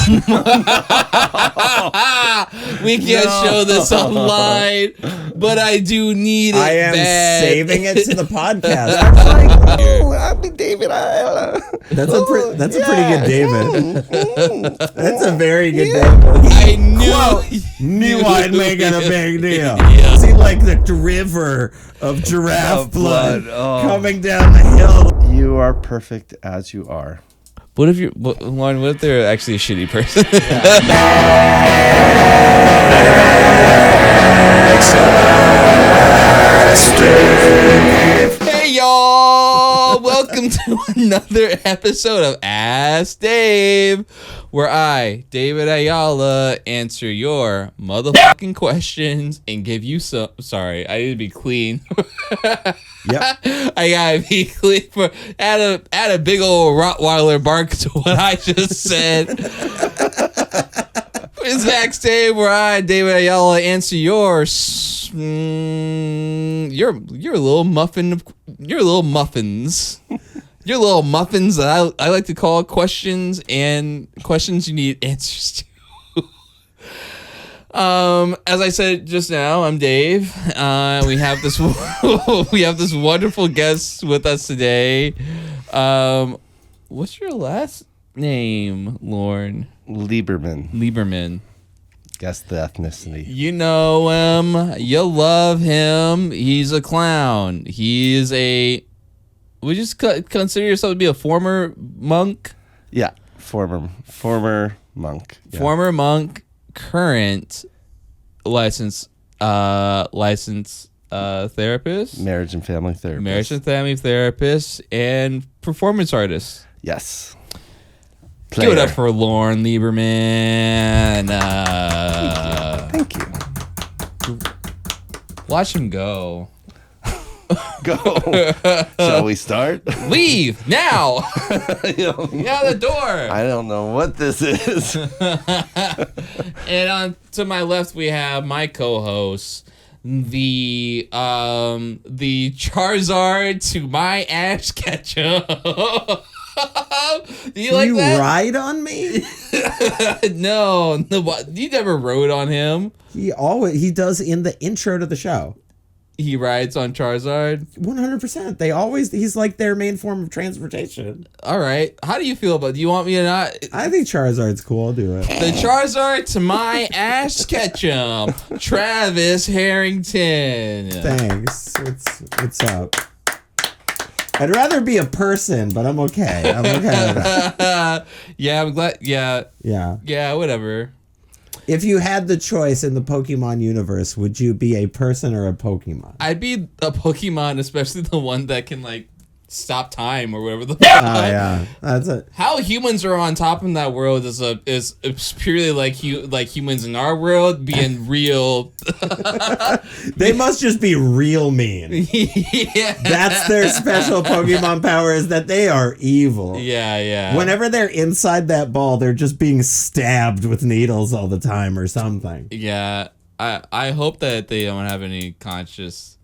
We can't show this online, but I do need it. I am bad. saving it to the podcast. I'm like, I'll be David Ayala. That's a pretty good David. That's a very good David. I Knew I'd make it a big deal. Yeah. See, like the river of giraffe blood coming down the hill. You are perfect as you are. What if Lorne, what if they're actually a shitty person? Hey y'all! Welcome to another episode of Ask Dave, where I, David Ayala, answer your motherfucking questions and give you some. Sorry, I need to be clean. Yep. I gotta be clean. Add a big old Rottweiler bark to what I just said. It's Ask Dave, where I, David Ayala, answer your little muffins. Your little muffins that I like to call questions and questions you need answers to. As I said just now, I'm Dave. We have this wonderful guest with us today. What's your last name, Lorne? Lieberman. Guess the ethnicity. You know him. You love him. He's a clown. He is would you just consider yourself to be a former monk? Yeah, former monk. Yeah. Former monk, current licensed therapist. Marriage and family therapist, and performance artist. Yes. Give it up for Lorne Lieberman. Thank you. Watch him go. Go. Shall we start? Leave now. Get out the door. I don't know what this is. And on to my left, we have my co-host, the Charizard to my Ash Ketchum. Do you like that? You ride on me? No, you never rode on him. He does in the intro to the show. He rides on Charizard? 100%. He's like their main form of transportation. All right. How do you feel about it? Do you want me to not? I think Charizard's cool. I'll do it. The Charizard to my Ash Ketchum, Travis Harrington. Thanks. What's up? I'd rather be a person, but I'm okay. I'm okay with that. Yeah, I'm glad. Yeah. Yeah. Yeah, whatever. If you had the choice in the Pokemon universe, would you be a person or a Pokemon? I'd be a Pokemon, especially the one that can, like, stop time or whatever the fuck. Yeah. That's it. How humans are on top in that world is purely like humans in our world being real. They must just be real mean. Yeah. That's their special Pokemon power, is that they are evil. Yeah. Whenever they're inside that ball, they're just being stabbed with needles all the time or something. Yeah. I hope that they don't have any consciousness.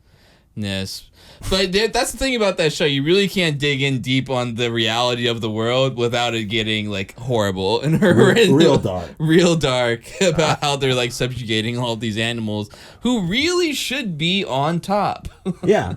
But that's the thing about that show. You really can't dig in deep on the reality of the world without it getting, like, horrible and real dark. Real dark about how they're, like, subjugating all these animals who really should be on top. Yeah.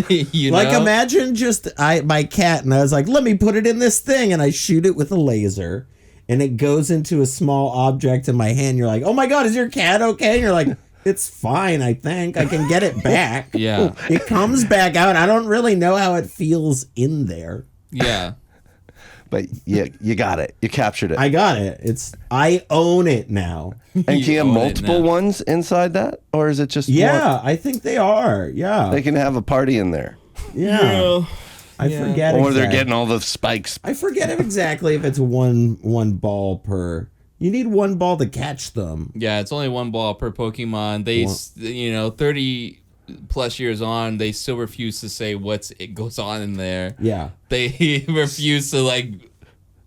You like, know? imagine just my cat, and I was like, let me put it in this thing, and I shoot it with a laser, and it goes into a small object in my hand. You're like, oh my God, is your cat okay? And you're like, it's fine, I think. I can get it back. Yeah. It comes back out. I don't really know how it feels in there. Yeah. But you got it. You captured it. I got it. I own it now. And can you have multiple ones inside that? Or is it just one? I think they are. Yeah. They can have a party in there. Yeah. I forget Or they're getting all the spikes. I forget exactly if it's one ball per. You need one ball to catch them. Yeah, it's only one ball per Pokemon. They, 30 plus years on, they still refuse to say it goes on in there. Yeah. They refuse to, like,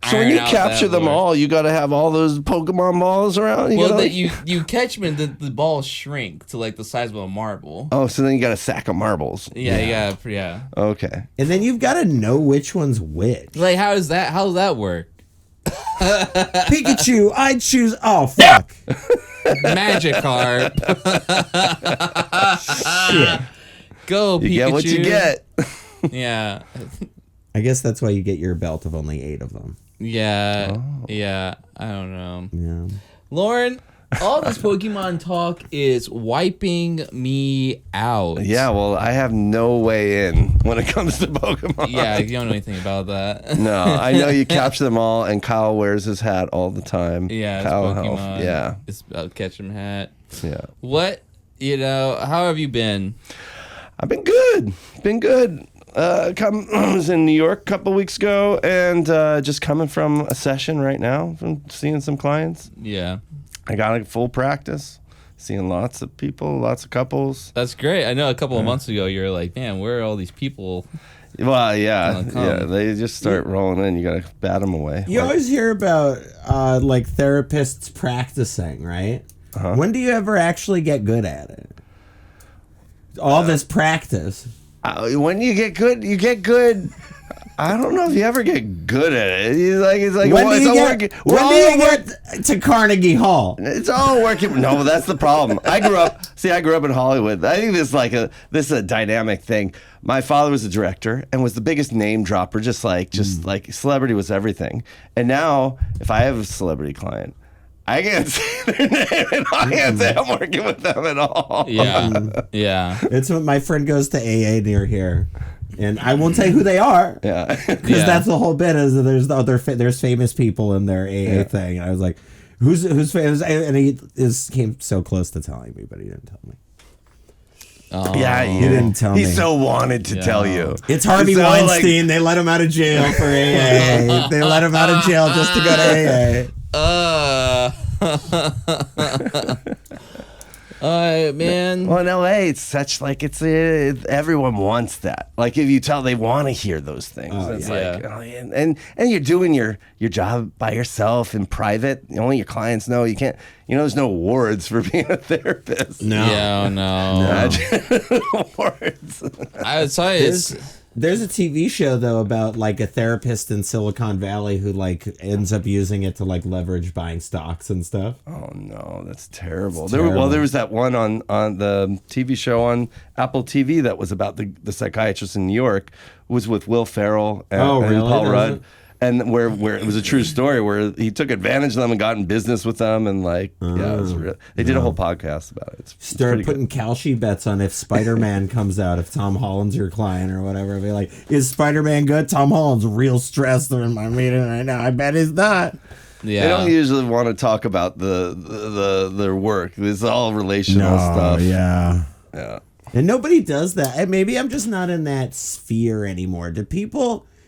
So when you capture them all, you got to have all those Pokemon balls around? You catch them and the balls shrink to, like, the size of a marble. Oh, so then you got a sack of marbles. Yeah. Okay. And then you've got to know which one's which. Like, how does that work? Pikachu, I choose. Oh fuck! Magikarp. Shit. Go, Pikachu. You get what you get. Yeah. I guess that's why you get your belt of only 8 of them. Yeah. Yeah. I don't know. Yeah. Lauren, all this Pokemon talk is wiping me out. Yeah, well, I have no way in when it comes to Pokemon. Yeah, you don't know anything about that. No, I know you capture them all, and Kyle wears his hat all the time. Yeah, Kyle it's Pokemon. Health. Yeah. It's about catch 'em hat. Yeah. What, how have you been? I've been good. Been good. I was in New York a couple weeks ago, and just coming from a session right now, from seeing some clients. Yeah. I got a full practice, seeing lots of people, lots of couples. That's great. I know a couple of months ago you were like, man, where are all these people? Well, yeah, they just start rolling in. You got to bat them away. You always hear about like therapists practicing, right? Uh-huh. When do you ever actually get good at it? All this practice. When you get good, you get good. I don't know if you ever get good at it. It's like When do you get to Carnegie Hall? It's all working. No, that's the problem. I grew up in Hollywood. I think this is a dynamic thing. My father was a director and was the biggest name dropper, just like celebrity was everything. And now, if I have a celebrity client, I can't say their name, and I can't say I'm working with them at all. Yeah, yeah. It's when my friend goes to AA near here, and I won't say who they are. Yeah, because that's the whole bit. Is that there's famous people in their AA thing, and I was like, who's famous? And he came so close to telling me, but he didn't tell me. Oh. Yeah, he didn't tell me. He so wanted to tell you. It's Harvey Weinstein. They let him out of jail for AA. They let him out of jail just to go to AA. Man. Well, in LA, it's such like everyone wants that. Like if you tell, they want to hear those things. And you're doing your job by yourself in private. Only your clients know. You can't. There's no awards for being a therapist. No. Yeah, no. Awards. I would say There's a TV show though about like a therapist in Silicon Valley who like ends up using it to like leverage buying stocks and stuff. Oh no, that's terrible. There was that one on the TV show on Apple TV that was about the psychiatrist in New York. It was with Will Ferrell and Paul Rudd. And where it was a true story where he took advantage of them and got in business with them and it was real. They did a whole podcast about it. Start putting Kalshi bets on if Spider-Man comes out, if Tom Holland's your client or whatever. Be like, is Spider-Man good? Tom Holland's real stressed. They're in my meeting right now. I bet he's not. Yeah. They don't usually want to talk about their work. It's all relational stuff. Yeah. Yeah. And nobody does that. And maybe I'm just not in that sphere anymore.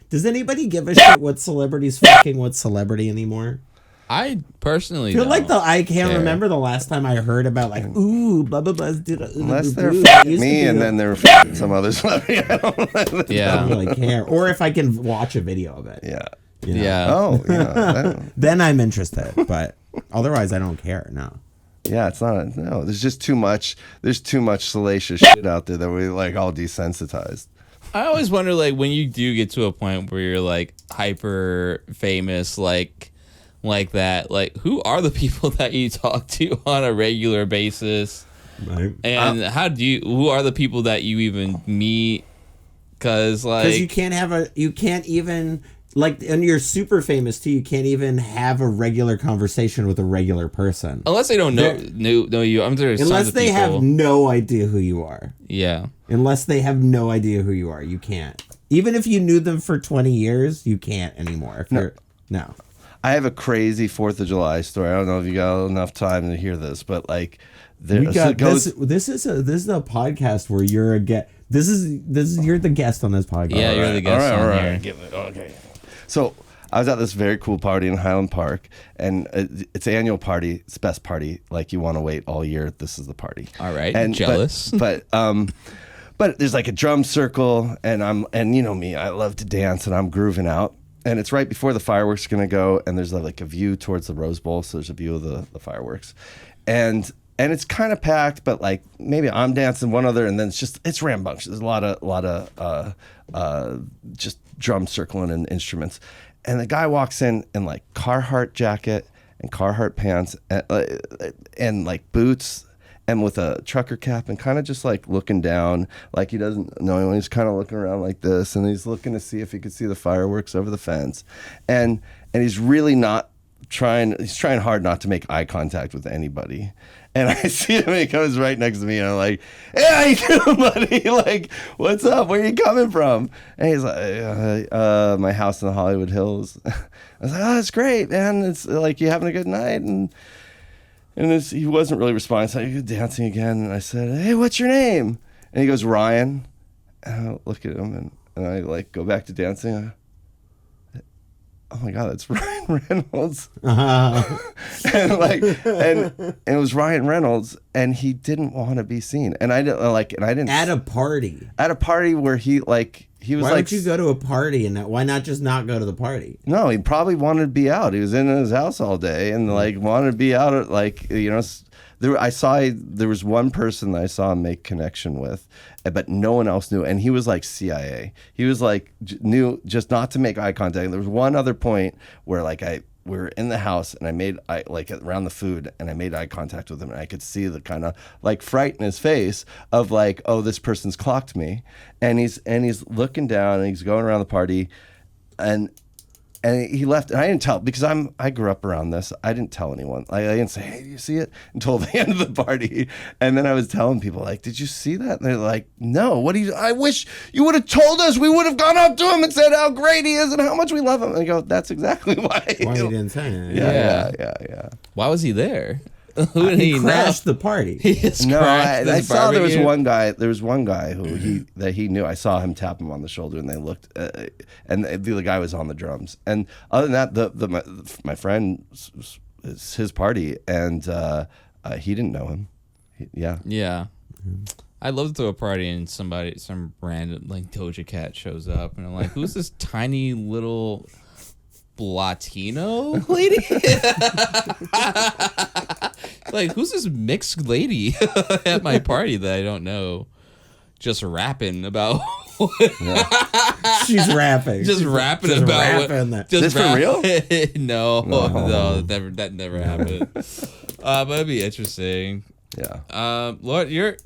Does anybody give a shit what celebrity's fucking what celebrity anymore? I personally feel don't like I can't remember the last time I heard about like blah blah blah. Unless they're fucking me and then they're fucking some other celebrity. I don't really care. Or if I can watch a video of it. Yeah. Yeah. Oh yeah. Then I'm interested, but otherwise I don't care. No. Yeah, it's not. No, there's just too much. There's too much salacious shit out there that we like all desensitized. I always wonder, like, when you do get to a point where you're like hyper famous, like that, like, who are the people that you talk to on a regular basis? Right. And who are the people that you even meet? Because you can't even, like, and you're super famous too, you can't even have a regular conversation with a regular person. Unless they don't know you. Unless they have no idea who you are. Yeah. Unless they have no idea who you are, you can't. Even if you knew them for 20 years, you can't anymore. No. I have a crazy 4th of July story. I don't know if you got enough time to hear this, but like, this is a podcast where you're a guest. You're the guest on this podcast. Yeah, you're the guest all on here. Okay. So I was at this very cool party in Highland Park, and it's an annual party. It's the best party. Like, you want to wait all year. This is the party. All right. Jealous. But there's like a drum circle, and you know me, I love to dance, and I'm grooving out. And it's right before the fireworks are gonna go, and there's like a view towards the Rose Bowl, so there's a view of the fireworks, and it's kind of packed, but like maybe I'm dancing one other, and then it's rambunctious. There's a lot of just drum circling and instruments, And the guy walks in like Carhartt jacket and Carhartt pants and like boots and with a trucker cap and kind of just like looking down like he doesn't know anyone. He's kind of looking around like this and he's looking to see if he could see the fireworks over the fence. And he's really not he's trying hard not to make eye contact with anybody. And I see him and he comes right next to me and I'm like, hey, how you doing, buddy? Like, what's up? Where are you coming from? And he's like, my house in the Hollywood Hills. I was like, oh, that's great, man. It's like, you having a good night? And he wasn't really responding. So you're dancing again. And I said, hey, what's your name? And he goes, Ryan. And I look at him and I like go back to dancing. Oh my God, that's Ryan Reynolds. And it was Ryan Reynolds, and he didn't want to be seen. And I didn't At a party where he was why like, would you go to a party and why not just not go to the party? no, he probably wanted to be out. He was in his house all day and like wanted to be out. Like, you know, there was one person that I saw him make connection with, but no one else knew. And he was like CIA. He was like knew just not to make eye contact. There was one other point where like we were in the house and I made around the food and I made eye contact with him and I could see the kind of like fright in his face of like, oh, this person's clocked me. And he's looking down and he's going around the party and he left, and I didn't tell because I grew up around this. I didn't tell anyone. I didn't say, "Hey, do you see it?" until the end of the party, and then I was telling people like, "Did you see that?" And they're like, "No. What do you? I wish you would have told us. We would have gone up to him and said how great he is and how much we love him." And I go, "That's exactly why." Why you didn't say it? Yeah. Why was he there? Who did he crashed the party. I saw there was one guy. There was one guy who he knew. I saw him tap him on the shoulder, and they looked, and the guy was on the drums. And other than that, my friend, it's his party, and he didn't know him. Yeah. I'd love to throw a party and some random like Doja Cat shows up, and I'm like, who's this tiny little Latino lady? Like, who's this mixed lady at my party that I don't know? Just rapping about She's rapping. Just rapping about what, This for real? No, that never happened. But it'd be interesting. Yeah. Lord, we've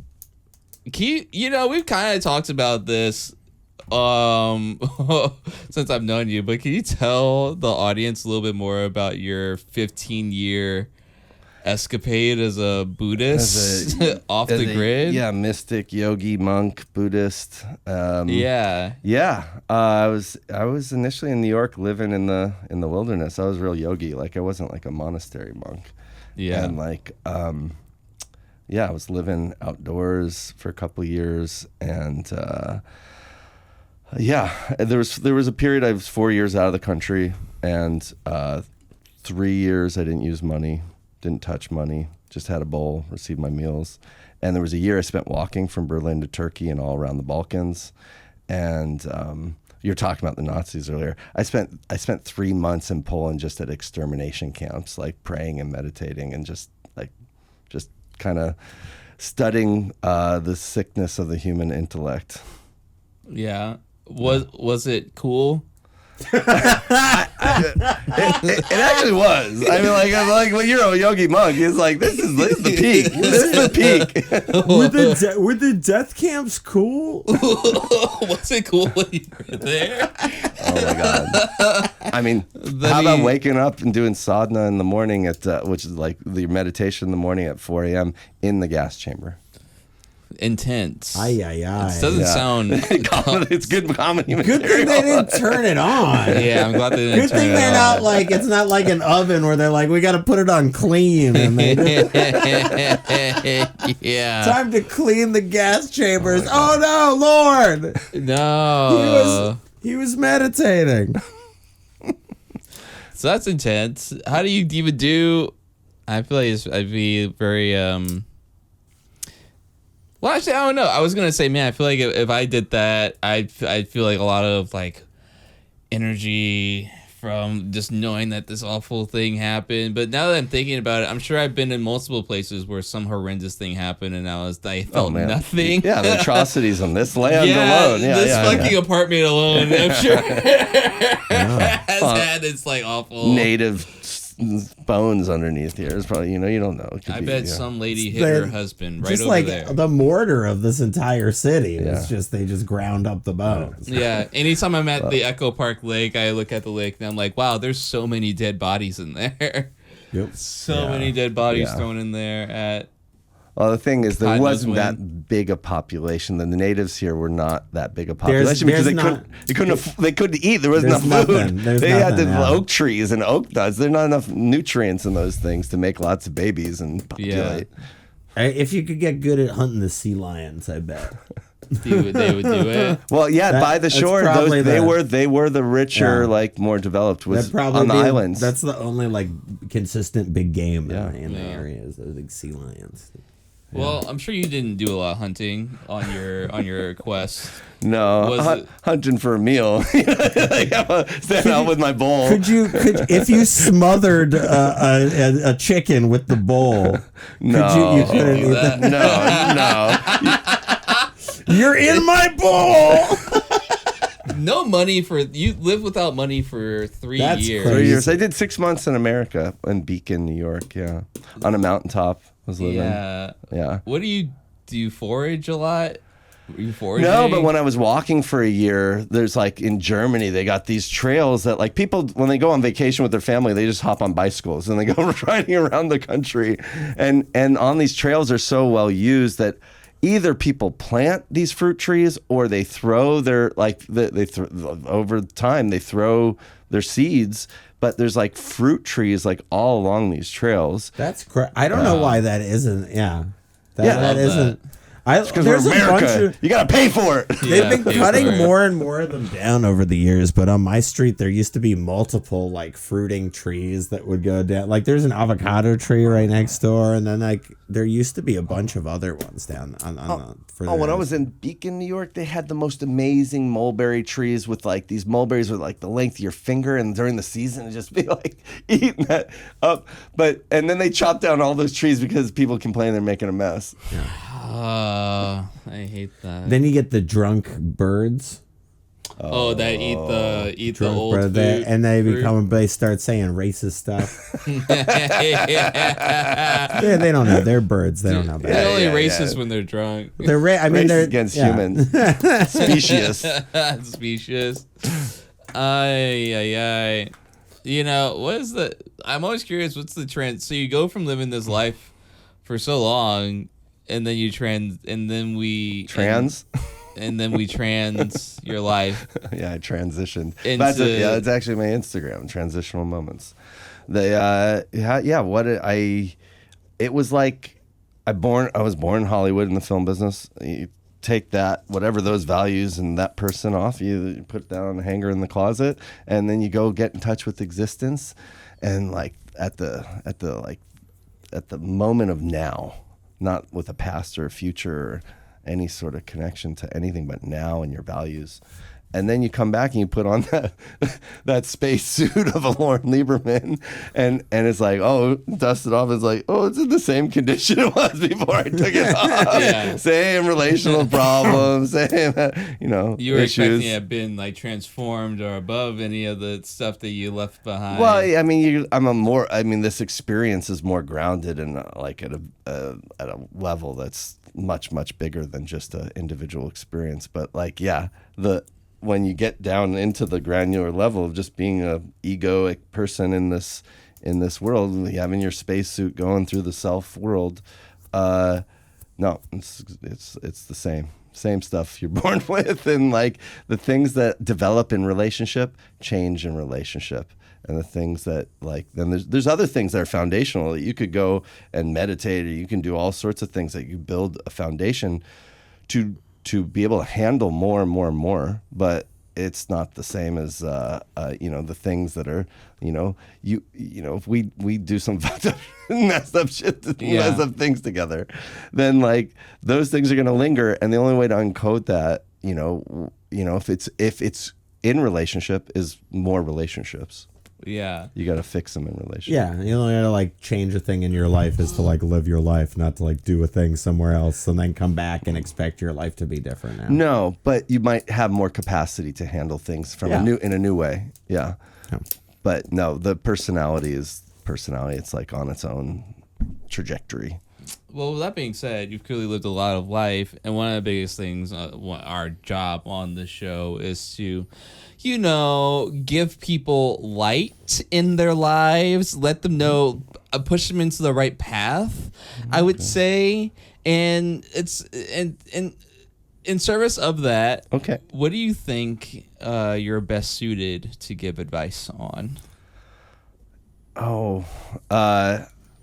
kind of talked about this since I've known you, but can you tell the audience a little bit more about your 15-year escapade as a Buddhist off the grid? Yeah, mystic, yogi, monk, Buddhist. Yeah. I was initially in New York living in the wilderness. I was real yogi. Like I wasn't like a monastery monk. Yeah. And like I was living outdoors for a couple of years, and there was a period I was 4 years out of the country, and 3 years I didn't use money, didn't touch money, just had a bowl, received my meals. And there was a year I spent walking from Berlin to Turkey and all around the Balkans. And you were talking about the Nazis earlier. I spent 3 months in Poland just at extermination camps, like praying and meditating and just kind of studying the sickness of the human intellect. Yeah. Was it cool? It actually was. I mean, like when you're a yogi monk, it's like this is the peak. This is the peak. Were the death camps cool? Was it cool when you were there? Oh my God. I mean, how about waking up and doing sadhana in the morning which is like the meditation in the morning at 4 a.m. in the gas chamber. Intense. It doesn't sound. It's good comedy material. Good thing they didn't turn it on. Yeah, I'm glad they didn't. Good turn thing it they're on. not like it's not like an oven where they're like we got to put it on clean and Yeah. time to clean the gas chambers. Oh no, Lord! No. He was meditating. So that's intense. How do you even do? I feel like I'd be very. Well, actually, I don't know. I was gonna say, man, I feel like if I did that, I'd feel like a lot of like energy from just knowing that this awful thing happened. But now that I'm thinking about it, I'm sure I've been in multiple places where some horrendous thing happened, and I felt nothing. Yeah, the atrocities on this land alone. Yeah, this fucking apartment alone, I'm sure has had its like awful native bones underneath here. It's probably, you don't know. I bet some lady hit her husband right over there. Just like the mortar of this entire city. It's just, they just ground up the bones. Yeah. Anytime I'm at the Echo Park Lake, I look at the lake and I'm like, wow, there's so many dead bodies in there. Yep. So many dead bodies thrown in there Well, the thing is, there wasn't that big a population. The natives here were not that big a population because they couldn't eat. There was enough food. They had the oak trees and oak nuts. There's not enough nutrients in those things to make lots of babies and populate. If you could get good at hunting the sea lions, I bet. They would do it. Well, by the shore, they were the richer, like more developed on the islands. That's the only like consistent big game in the areas. Those big sea lions. Well, I'm sure you didn't do a lot of hunting on your quest. No, hunting for a meal. Like I'm standing out with my bowl. Could if you smothered a chicken with the bowl? No, you couldn't eat that. No. You're in my bowl. No money you live without money for 3 years. 3 years. I did 6 months in America, in Beacon, New York. Yeah, on a mountaintop. Was living. Yeah. What do? You forage a lot? Were you foraging? No, but when I was walking for a year, there's like in Germany, they got these trails that like people, when they go on vacation with their family, they just hop on bicycles and they go riding around the country. And on these trails are so well used that either people plant these fruit trees or they throw their, over time, they throw their seeds. But there's like fruit trees like all along these trails. That's correct. I don't know why that isn't. Yeah, that isn't. Because we're America. You got to pay for it. They've been cutting more and more of them down over the years. But on my street, there used to be multiple like fruiting trees that would go down. Like there's an avocado tree right next door, and then like there used to be a bunch of other ones down on when I was in Beacon, New York, they had the most amazing mulberry trees with like these mulberries with like the length of your finger, and during the season it'd just be like eating that up. And then they chopped down all those trees because people complain they're making a mess. I hate that. Then you get the drunk birds. That eat the old food, and they start saying racist stuff. They don't know. They're birds. They don't know. They're only racist when they're drunk. They're they're against humans. Specious. Specious. Ay. What is the? I'm always curious. What's the trend? So you go from living this life for so long, and then you trans your life. Yeah, I transitioned. It's actually my Instagram, transitional moments. It was like I was born in Hollywood in the film business. You take that, whatever those values and that person off, you put it down on a hanger in the closet, and then you go get in touch with existence, and like at the moment of now, not with a past or a future or any sort of connection to anything but now and your values. And then you come back and you put on that space suit of a Lorne Lieberman, and it's like, dust it off. It's like, it's in the same condition it was before I took it off. Yeah. Same relational problems, same, You were issues. expecting it to have been like transformed or above any of the stuff that you left behind. Well, I mean, this experience is more grounded and like at a level that's much, much bigger than just an individual experience. But like, when you get down into the granular level of just being a egoic person in this world, having your spacesuit going through the self world, no, it's the same stuff you're born with, and like the things that develop in relationship change in relationship, and the things that like then there's other things that are foundational that you could go and meditate, or you can do all sorts of things that you build a foundation to be able to handle more and more and more, but it's not the same as the things that are if we do some fucked up messed up shit, messed up things together, then like those things are going to linger, and the only way to uncode that, if it's in relationship, is more relationships. Yeah. You got to fix them in relationship. Yeah, you only gotta like change a thing in your life is to like live your life, not to like do a thing somewhere else and then come back and expect your life to be different now. No, but you might have more capacity to handle things from in a new way. Yeah. But no, the personality is personality. It's like on its own trajectory. Well, with that being said, you've clearly lived a lot of life, and one of the biggest things, our job on this show is to, give people light in their lives, let them know, push them into the right path, I would say, and it's in service of that. Okay. What do you think you're best suited to give advice on? Oh,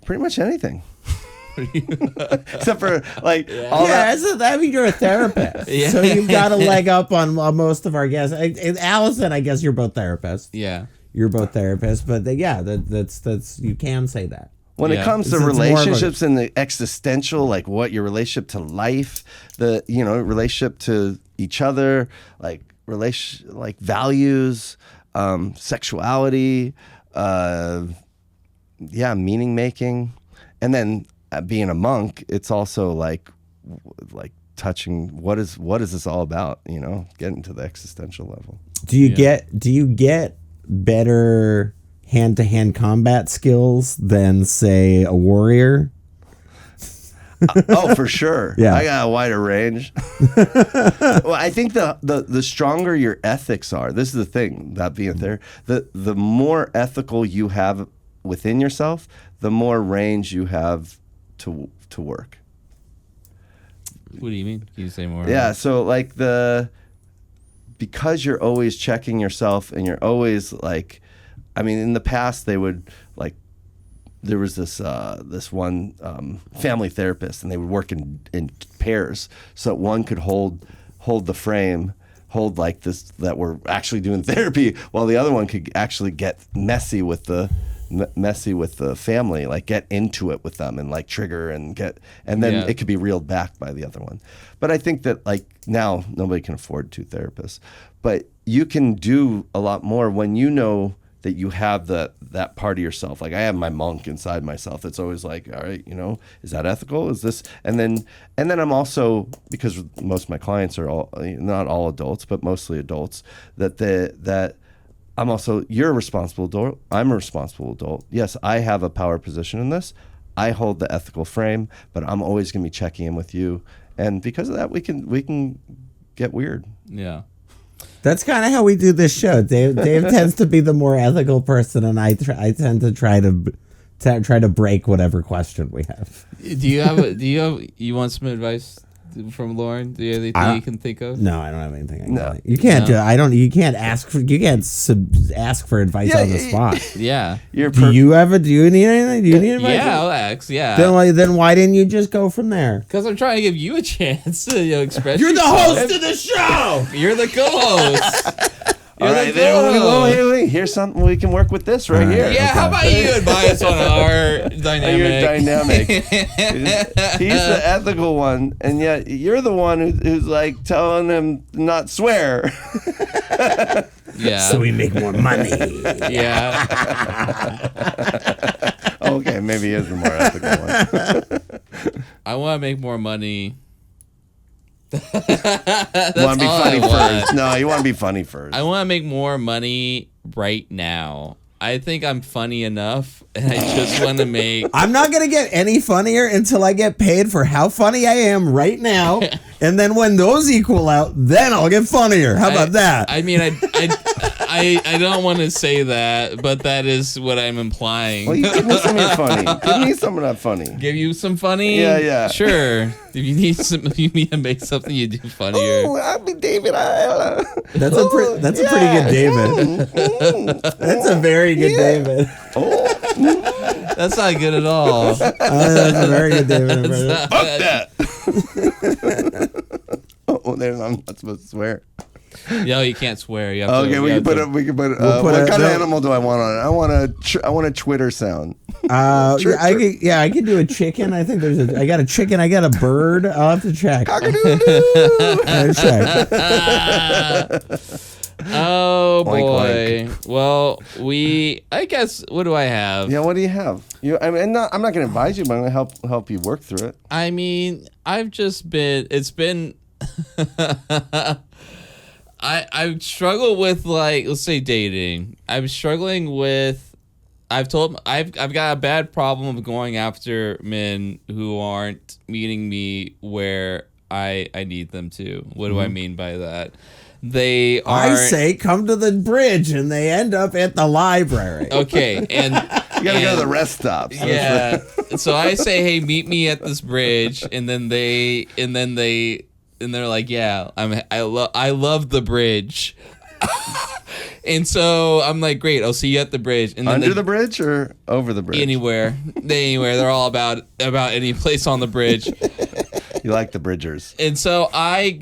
pretty much anything. Except for like all that. I mean, you're a therapist, so you've got a leg up on most of our guests. Allison, I guess you're both therapists. Yeah, you're both therapists, but that's you can say that. When it comes to relationships and the existential, like what your relationship to life, the relationship to each other, like values, sexuality, meaning making, and then being a monk, it's also like touching what is this all about? Getting to the existential level. Do you get better hand-to-hand combat skills than say a warrior? Oh, for sure. Yeah, I got a wider range. Well, I think the stronger your ethics are. This is the thing that being there. The more ethical you have within yourself, the more range you have to work. What do you mean? Can you say more? Yeah, so like because you're always checking yourself and you're always like, I mean, in the past they would like, there was this one family therapist, and they would work in pairs, so one could hold the frame, hold like this, that we're actually doing therapy, while the other one could actually get messy with the family, like get into it with them and like trigger and then it could be reeled back by the other one. But I think that like now nobody can afford two therapists, but you can do a lot more when you know that you have that part of yourself. Like I have my monk inside myself that's always like, all right, is that ethical? Is this? And then I'm also, because most of my clients are not all adults, but mostly adults, that I'm also, you're a responsible adult, I'm a responsible adult. Yes, I have a power position in this. I hold the ethical frame, but I'm always going to be checking in with you. And because of that, we can get weird. Yeah. That's kind of how we do this show. Dave tends to be the more ethical person, and I tend to try to break whatever question we have. You want some advice from Lorne? Do you have anything you can think of? No, I don't have anything. You can't. No. You can't ask for. You can't ask for advice on the spot. Yeah. Do you need anything? Do you need advice? Yeah, I'll ask. Yeah. Then why didn't you just go from there? Because I'm trying to give you a chance to express. You're yourself. the host of the show. You're the co-host. All right, there. Here's something we can work with this right here. Yeah, okay. How about you advise on our dynamic? Your dynamic. He's the ethical one, and yet you're the one who's like telling him not swear. Yeah. So we make more money. Yeah. Okay, maybe he is the more ethical one. I want to make more money. You want to be funny first. No, you want to be funny first. I want to make more money right now. I think I'm funny enough, and I just want to make... I'm not going to get any funnier until I get paid for how funny I am right now, and then when those equal out, then I'll get funnier. How about that? I mean, I don't want to say that, but that is what I'm implying. Well, you give me some of your funny. Give me some of that funny. Give you some funny? Yeah. Sure. If you need to make something, you do funnier. Oh, I'll be David Ayala. That's a pretty good David. That's a very good David. That's not good at all. That's a very good David. Fuck that. I'm not supposed to swear. No, you can't swear. You have okay, to, we can put it. What kind of animal do I want on it? I want a Twitter sound. I could do a chicken. I think I got a chicken. I got a bird. I'll have to check. Cock-a-doodle-doo. Oh Oink, boy. Well, I guess, what do I have? Yeah, what do you have? I'm not going to advise you, but I'm going to help you work through it. I mean, it's been I struggle with, like, let's say dating. I'm struggling with, I've got a bad problem of going after men who aren't meeting me where I need them to. What do I mean by that? They are. I say come to the bridge, and they end up at the library. Okay, and You got to go to the rest stops. yeah. So I say, hey, meet me at this bridge, and then they're like, yeah, I love the bridge. And so I'm like, great, I'll see you at the bridge. And then Under the bridge or over the bridge? anywhere. They're all about any place on the bridge. You like the bridgers. And so I'm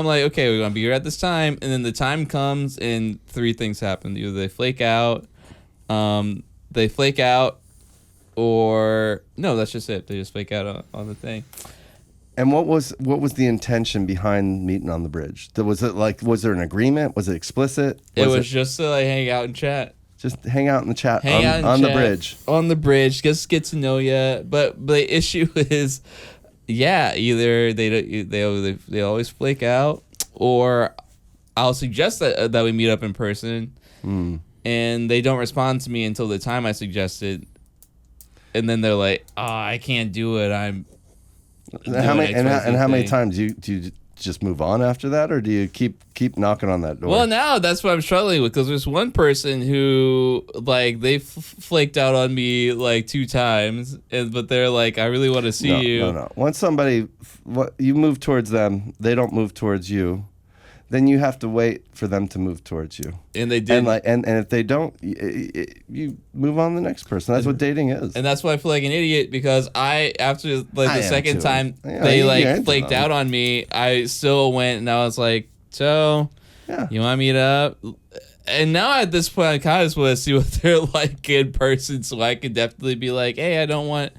like, okay, we're going to be here at this time. And then the time comes and three things happen. Either they flake out, or no, that's just it. They just flake out on the thing. And what was the intention behind meeting on the bridge? Was there an agreement? Was it explicit? It was just to, like, hang out and chat. Just hang out in the chat On the bridge. On the bridge, just get to know you. But the issue is, yeah, either they always flake out, or I'll suggest that we meet up in person, and they don't respond to me until the time I suggested, and then they're like, "Oh, I can't do it. I'm." How many times do you just move on after that, or do you keep knocking on that door? Well, now that's what I'm struggling with, because there's one person who, like, they flaked out on me like 2 times, but they're like, I really want to see you. No. Once you move towards them, they don't move towards you, then you have to wait for them to move towards you. And they did. And if they don't, you move on to the next person. That's what dating is. And that's why I feel like an idiot, because after the second time Yeah, they flaked out on me, I still went and I was like, so, you want me to meet up? And now at this point, I kind of just want to see what they're like in person, so I can definitely be like, hey, I don't want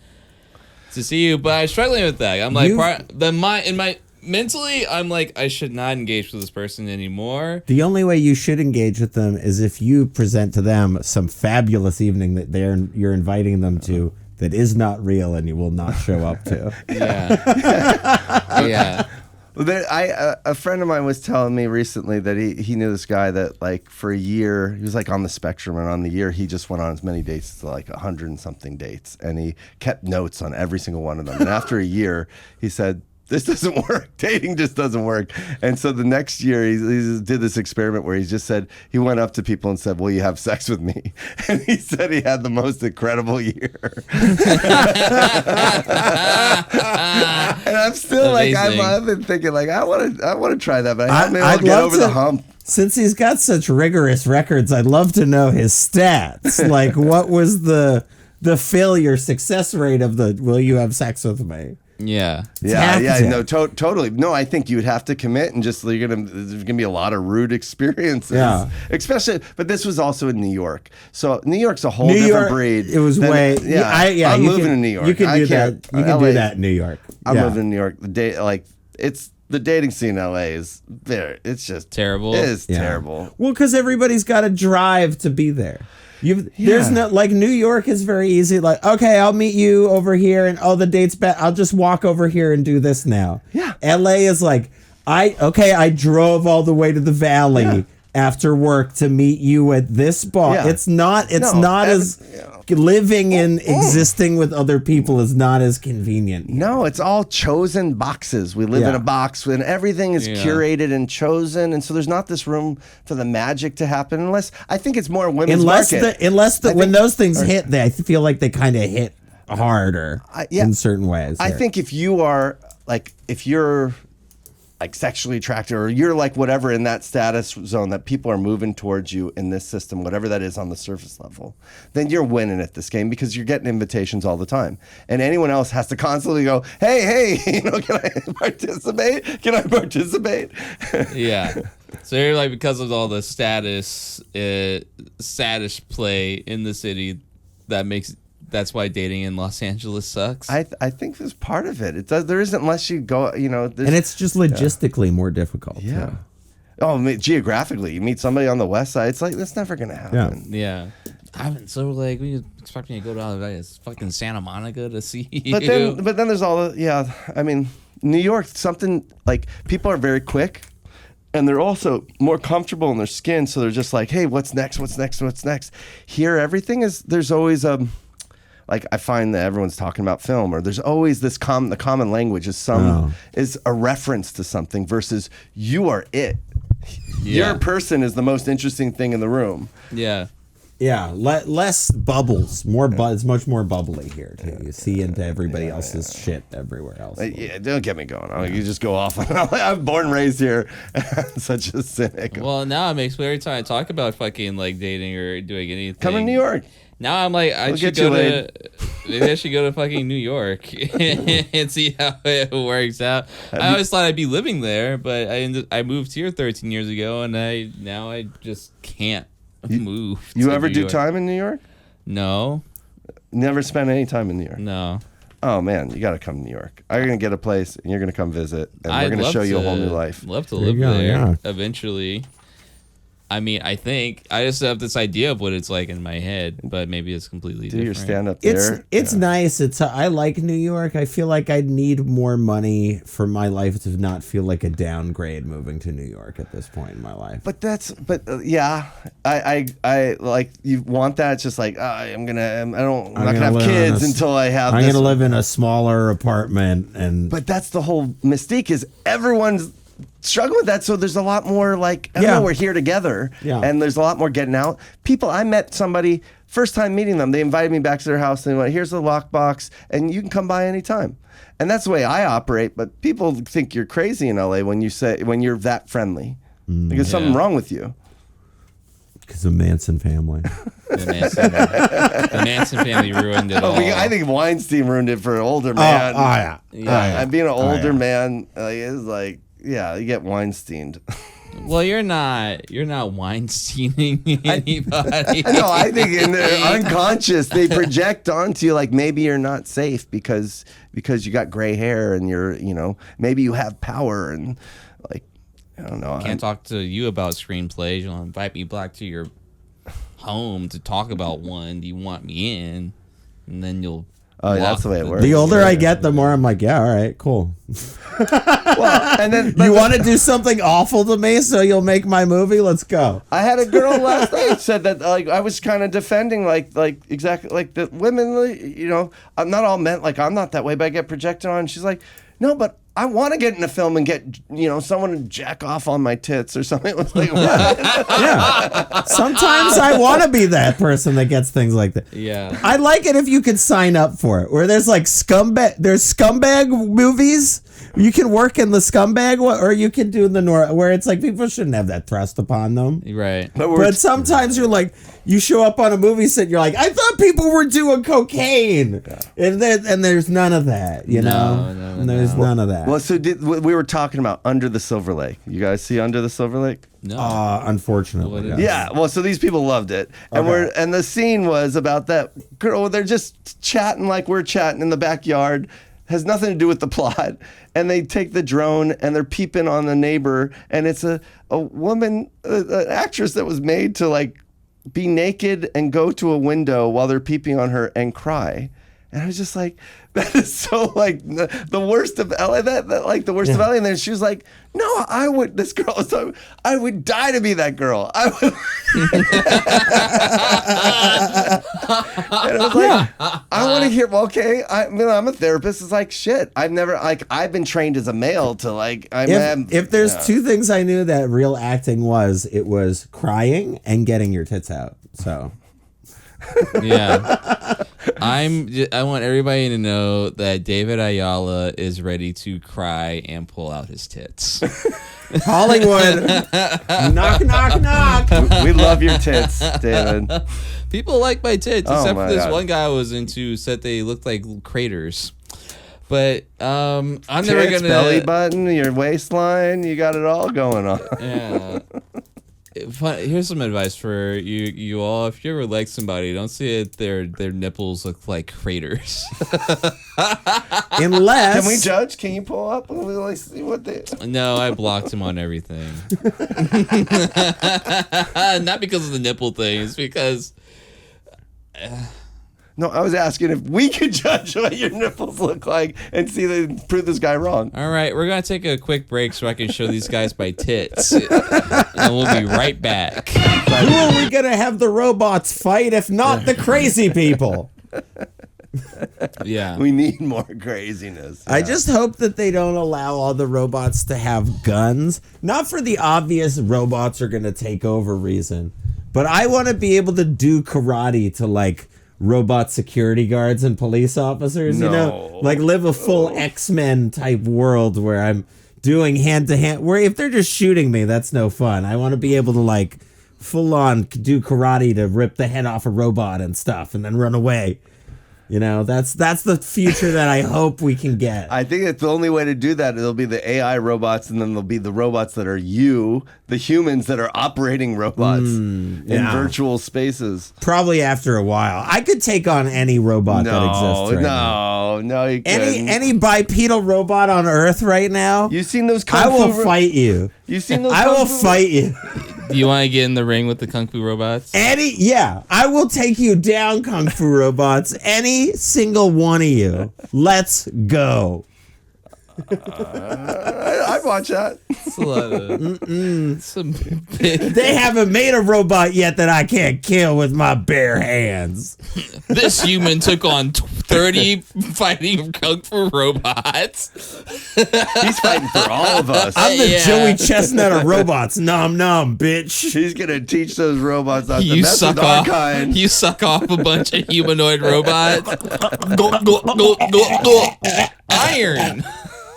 to see you. But I'm struggling with that. I'm like, mentally, I'm like, I should not engage with this person anymore. The only way you should engage with them is if you present to them some fabulous evening that you're inviting them to that is not real and you will not show up to. Yeah. Yeah. A friend of mine was telling me recently that he knew this guy that, like, for a year, he was, like, on the spectrum, and on the year he just went on as many dates as, like, 100 and something dates, and he kept notes on every single one of them. And after a year, he said, this doesn't work. Dating just doesn't work. And so the next year, he did this experiment where he just said, he went up to people and said, will you have sex with me? And he said he had the most incredible year. And I'm still like, I've been thinking, like, I want to try that, but I haven't been able to get over the hump. Since he's got such rigorous records, I'd love to know his stats. Like, what was the failure success rate of the will you have sex with me? Yeah. No, totally. No, I think you would have to commit, and just there's gonna be a lot of rude experiences. Yeah. Especially, but this was also in New York, so New York's a whole different breed. It was I'm moving to New York. You can do that. You can do that in New York. I'm moving to New York. The dating scene in LA is there. It's just terrible. It is terrible. Well, because everybody's got to drive to be there. There's no, like, New York is very easy. Like, okay, I'll meet you over here, and the date's bad. I'll just walk over here and do this now. Yeah. LA is like, I drove all the way to the valley after work to meet you at this bar. Yeah. It's not living in existing with other people is not as convenient. No, it's all chosen boxes. We live in a box, and everything is curated and chosen, and so there's not this room for the magic to happen unless I think it's more women's market. When those things hit, I feel like they kind of hit harder in certain ways. I think if you're like sexually attracted, or you're like whatever in that status zone that people are moving towards you in this system, whatever that is on the surface level, then you're winning at this game because you're getting invitations all the time. And anyone else has to constantly go, hey, can I participate? Yeah. So you're like, because of all the status play in the city, that's why dating in Los Angeles sucks. I think there's part of it. It does. There isn't unless you go. And it's just logistically more difficult. Yeah. Too. Geographically, you meet somebody on the west side, it's like that's never gonna happen. Yeah. So like we expect me to go down to fucking Santa Monica to see But you. then there's all the I mean, New York, something like people are very quick, and they're also more comfortable in their skin, so they're just like, hey, what's next? What's next? What's next? Here, everything is. There's always like I find that everyone's talking about film, or there's always this the common language is is a reference to something versus you are it. Yeah. Your person is the most interesting thing in the room. Yeah. Yeah, less bubbles, more it's much more bubbly here too. You see into everybody else's shit everywhere else. Yeah, don't get me going. You just go off. I'm born and raised here. Such a cynic. Well, now it makes me every time I talk about fucking like dating or doing anything. Come to New York. Now I'm like, maybe I should go to fucking New York and see how it works out. I always thought I'd be living there, but I moved here 13 years ago, and now I just can't move. You ever do time in New York? No. Never spent any time in New York? No. Oh man, you got to come to New York. I'm gonna get a place, and you're gonna come visit, and we're gonna show you a whole new life. Love to live there eventually. I mean, I think I just have this idea of what it's like in my head, but maybe it's completely different. Do your stand up there. It's nice. I like New York. I feel like I'd need more money for my life to not feel like a downgrade moving to New York at this point in my life. Yeah, I like you want that. It's just like I'm not gonna have kids until I have. I'm gonna live in a smaller apartment, but that's the whole mystique is everyone's struggling with that, so there's a lot more like I don't know, we're here together, and there's a lot more getting out. I met somebody first time meeting them. They invited me back to their house and they went, "Here's the lockbox, and you can come by anytime." And that's the way I operate. But people think you're crazy in LA when you're that friendly. There's something wrong with you. Because the Manson family. The Manson family ruined it all. I think Weinstein ruined it for an older man. And being an older man is like. Yeah, you get Weinsteined. Well, you're not Weinsteining anybody. No, I think in their unconscious they project onto you like maybe you're not safe because you got gray hair and maybe you have power and like I don't know. I can't talk to you about screenplays. You'll invite me back to your home to talk about one. Do you want me in? And then you'll. Oh, yeah, that's the way it works. The older I get, the more I'm like, yeah, all right, cool. Well, and then you want to do something awful to me, so you'll make my movie. Let's go. I had a girl last night said that like I was kind of defending like exactly like the women. I'm not all meant like I'm not that way, but I get projected on. She's like, no, but I want to get in a film and get someone to jack off on my tits or something. It was like, what? Yeah. Sometimes I want to be that person that gets things like that. Yeah. I like it if you can sign up for it. Where there's like scumbag movies. You can work in the scumbag or you can do the where it's like people shouldn't have that thrust upon them. Right. But sometimes you're like, you show up on a movie set, you're like, I thought people were doing cocaine. Yeah. And there's none of that, No, there's none of that. Well, so we were talking about Under the Silver Lake. You guys see Under the Silver Lake? No. Unfortunately. Yes. Yeah. Well, so these people loved it. And the scene was about that girl. They're just chatting like we're chatting in the backyard. Has nothing to do with the plot. And they take the drone and they're peeping on the neighbor. And it's a woman, an actress that was made to like be naked and go to a window while they're peeping on her and cry. And I was just like, that is so like the worst of LA. That like the worst of LA. And then she was like, no, this girl was so, I would die to be that girl. I would. And I was like, I want to hear, well, okay, I'm a therapist. It's like, shit. I've been trained as a male to like, if there's two things I knew that real acting it was crying and getting your tits out. So. Yeah. I want everybody to know that David Ayala is ready to cry and pull out his tits. Hollywood. Knock, knock, knock. We love your tits, David. People like my tits, Oh except my for this God. one guy I was into said they looked like craters. But I'm never Tits, gonna belly button, your waistline, you got it all going on. Yeah. Here's some advice for you all. If you ever like somebody, don't see it. Their nipples look like craters. Unless Can we judge? Can you pull up and we like see what they? No, I blocked him on everything. Not because of the nipple thing. It's because. No, I was asking if we could judge what your nipples look like and see they prove this guy wrong. All right, we're gonna take a quick break so I can show these guys my tits, and we'll be right back. who are we gonna have the robots fight if not the crazy people? Yeah. We need more craziness. I just hope that they don't allow all the robots to have guns. Not for the obvious robots are gonna take over reason, but I want to be able to do karate to like robot security guards and police officers, you know, like live a full X-Men type world where I'm doing hand-to-hand, where if they're just shooting me, that's no fun. I want to be able to like full on do karate to rip the head off a robot and stuff and then run away. You know, that's the future that I hope we can get. I think it's the only way to do that. It'll be the AI robots, and then there'll be the robots that are the humans that are operating robots in virtual spaces. Probably after a while. I could take on any robot that exists right now. No, you couldn't. Any bipedal robot on Earth right now, You seen those I kung will fu fight you. You seen those? I kung will fu- fight you. Do you want to get in the ring with the Kung Fu robots? I will take you down, Kung Fu robots. Any single one of you. Let's go. I'd watch that. It's a lot of some big. They haven't made a robot yet that I can't kill with my bare hands. This human took on 30 fighting Kung Fu robots. He's fighting for all of us. I'm the Yeah. Joey Chestnut of robots. Nom nom, bitch. He's gonna teach those robots not to You mess suck with our off. kind. You suck off a bunch of humanoid robots. Go, go, go, go, go. Iron.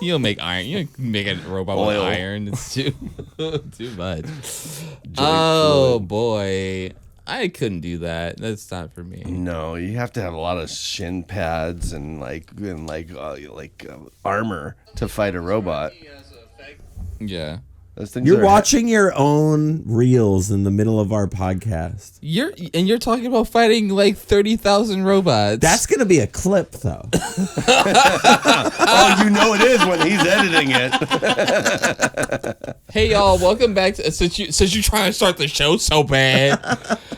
You don't make iron. You don't make a robot Oil. with iron. It's too much. Oh boy, I couldn't do that. That's not for me. No, you have to have a lot of shin pads and armor to fight a robot. Yeah. Those things You're are- watching your own reels in the middle of our podcast. You're talking about fighting like 30,000 robots. That's going to be a clip, though. Oh, you know it is when he's editing it. Hey y'all, welcome back to since you're trying to start the show so bad.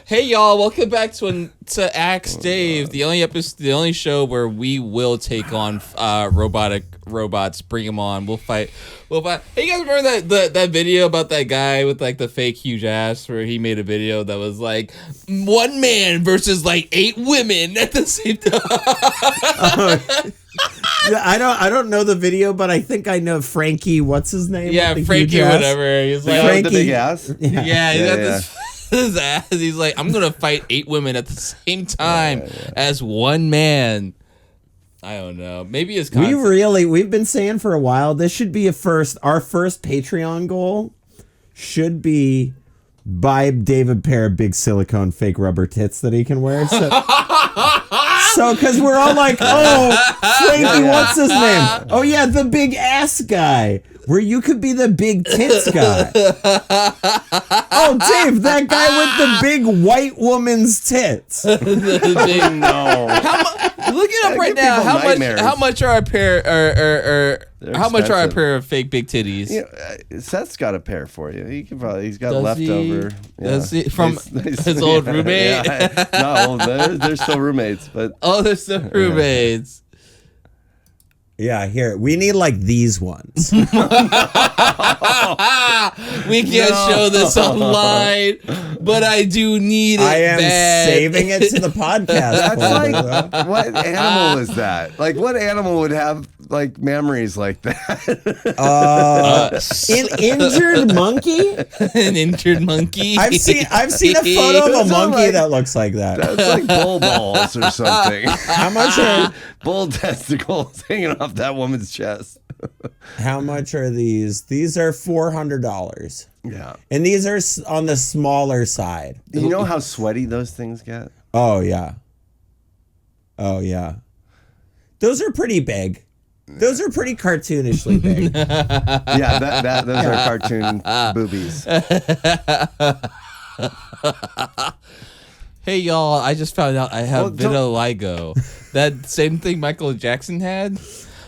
Hey y'all, welcome back to Ask Dave, the only show where we will take on robotic robots, bring them on, we'll fight. Hey, you guys remember that video about that guy with like the fake huge ass where he made a video that was like one man versus like 8 women at the same time? I don't know the video, but I think I know Frankie. What's his name? Yeah, with the Frankie, huge ass? whatever. He's The like, guy with the Frankie- big ass. yeah, he's Yeah, got yeah. this ass. He's like, I'm gonna fight 8 women at the same time as one man. I don't know. Maybe his We've been saying for a while, this should be our first Patreon goal should be buy David a pair of big silicone fake rubber tits that he can wear. So, because we're all like, oh, Frankie, what's his name? Oh, yeah, the big ass guy. Where you could be the big tits guy. Oh, Dave, that guy with the big white woman's tits. No. Look it up right give now. people nightmares. How much are a pair They're how much are a expensive. pair of fake big titties? You know, Seth's got a pair for you. He's got Does he? leftover. Does he? From his old roommate? Yeah, no, they're still roommates, but Oh, there's some roommates. Yeah, here. We need like these ones. We can't show this online, but I do need it. I am bad. saving it to the podcast. that's folder, like though. what animal is that? Like what animal would have like memories like that? An injured monkey? An injured monkey. I've seen a photo of a Those are monkey like- that looks like that. That's like bull balls or something. How much are Bull testicles hanging off that woman's chest. these? These are $400. Yeah. And these are on the smaller side. You know how sweaty those things get? Oh yeah. Those are pretty big. Those are pretty cartoonishly big. Yeah, those are cartoon boobies. Hey y'all, I just found out I have vitiligo. That same thing Michael Jackson had.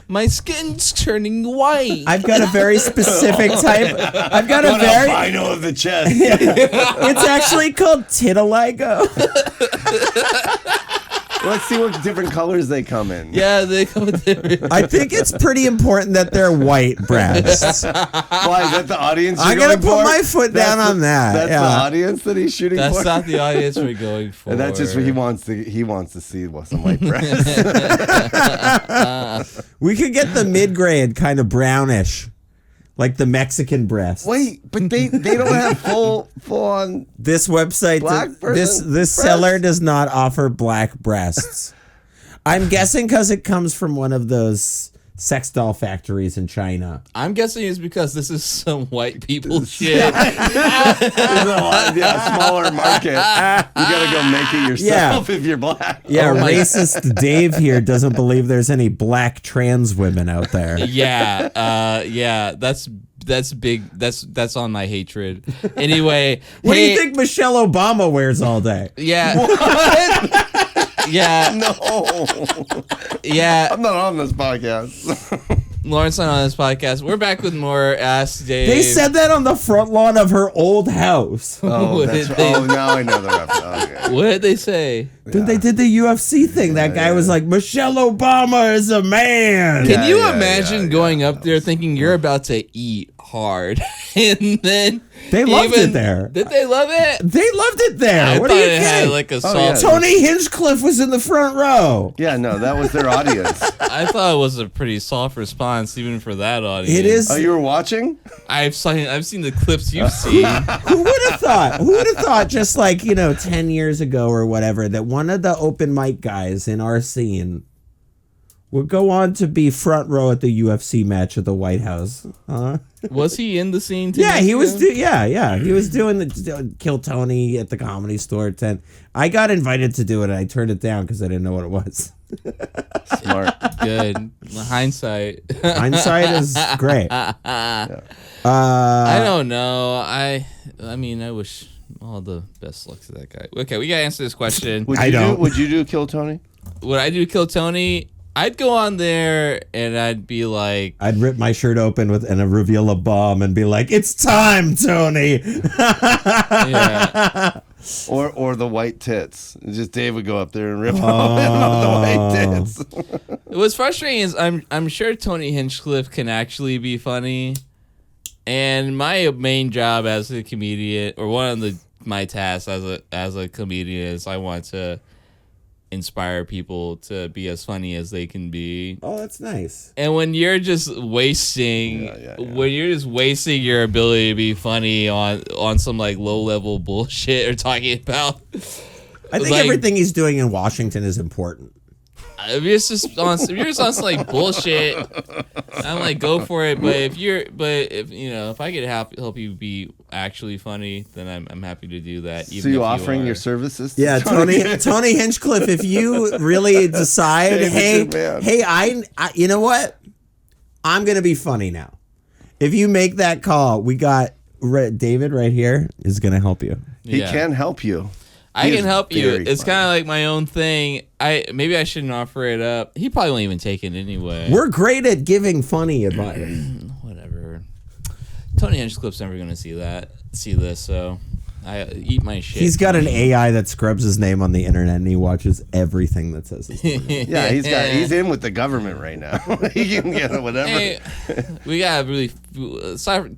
My skin's turning white. I've got a very specific type. I've got a very albino of the chest. It's actually called titiligo. Let's see what different colors they come in. Yeah, they come with different. I think it's pretty important that they're white breasts. Why is that the audience? I'm gonna put my foot down on that. That's the audience that he's shooting for. That's not the audience we're going for. And that's just what he wants to. He wants to see some white breasts. We could get the mid-grade kind of brownish, like the Mexican breast. Wait, but they don't have full on. This website, this seller does not offer black breasts. I'm guessing because it comes from one of those sex doll factories in China. I'm guessing it's because this is some white people shit. There's a smaller market. You gotta go make it yourself if you're black. Yeah, racist Dave here doesn't believe there's any black trans women out there. Yeah, that's big. That's on my hatred. Anyway, what do you think Michelle Obama wears all day? Yeah. What? Yeah. No. Yeah. I'm not on this podcast. Lawrence not on this podcast. We're back with more Ask Dave. They said that on the front lawn of her old house. Oh, now I know the reference. Okay. What did they say? Dude, they did the UFC thing. That guy was like, Michelle Obama is a man. Can you imagine going up there thinking you're about to eat hard, and then they loved it there? Did they love it? They loved it there. I what thought are you it had kidding? like a soft. Tony Hinchcliffe was in the front row. Yeah, no, that was their audience. I thought it was a pretty soft response, even for that audience. It is. Oh, you were watching? I've seen the clips you've seen. Who would have thought? Who would have thought? Just like 10 years ago or whatever, that one of the open mic guys in our scene would go on to be front row at the UFC match at the White House. Was he in the scene? Yeah, he was. He was doing the Kill Tony at the Comedy Store at 10. I got invited to do it, and I turned it down because I didn't know what it was. Smart. Good. Hindsight. Hindsight is great. I don't know. I mean, I wish all the best luck to that guy. Okay, we gotta answer this question. Would you do Kill Tony? Would I do Kill Tony? I'd go on there and I'd be like, I'd rip my shirt open and reveal a bomb and be like, "It's time, Tony." yeah. Or the white tits. Just Dave would go up there and rip off the white tits. What's frustrating is I'm sure Tony Hinchcliffe can actually be funny, and my main job as a comedian, or one of my tasks as a comedian, is I want to inspire people to be as funny as they can be. Oh, that's nice. And when you're just wasting your ability to be funny on some like low level bullshit or talking about, I think everything he's doing in Washington is important. if you're just on some like bullshit, I'm like, go for it. But if I could help you be actually funny, then I'm happy to do that. So you offering your services? Yeah, Tony Hinchcliffe. If you really decide, hey, I you know what, I'm gonna be funny now. If you make that call, we got David right here is gonna help you. He can help you. I can help you. It's kind of like my own thing. Maybe I shouldn't offer it up. He probably won't even take it anyway. We're great at giving funny advice. Whatever. Tony Hinchcliffe's never gonna see this, so I eat my shit. He's got an AI that scrubs his name on the internet, and he watches everything that says his name. Yeah, he's in with the government right now. He can get whatever. Hey, we got a really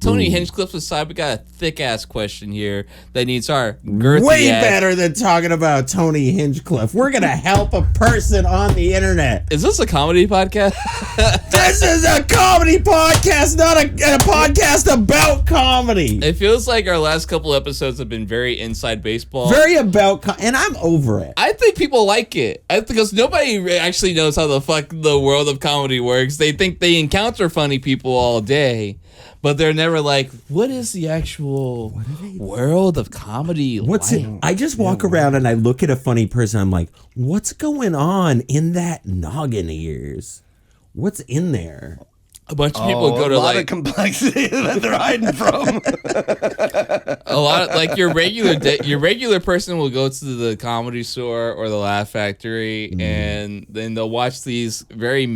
Tony Hinchcliffe's aside. We got a thick ass question here that needs our girthy way ass. better than talking about Tony Hinchcliffe. We're gonna help a person on the internet. Is this a comedy podcast? This is a comedy podcast, not a podcast about comedy. It feels like our last couple episodes have been very inside baseball. Very about, and I'm over it. I think people like it. Because nobody actually knows how the fuck the world of comedy works. They think they encounter funny people all day, but they're never like, what is the actual world of comedy like? I just walk around and I look at a funny person. I'm like, what's going on in that noggin of yours? What's in there? A bunch of people go to a lot like of complexity that they're hiding from. a lot of like your regular person will go to the Comedy Store or the Laugh Factory and then they'll watch these very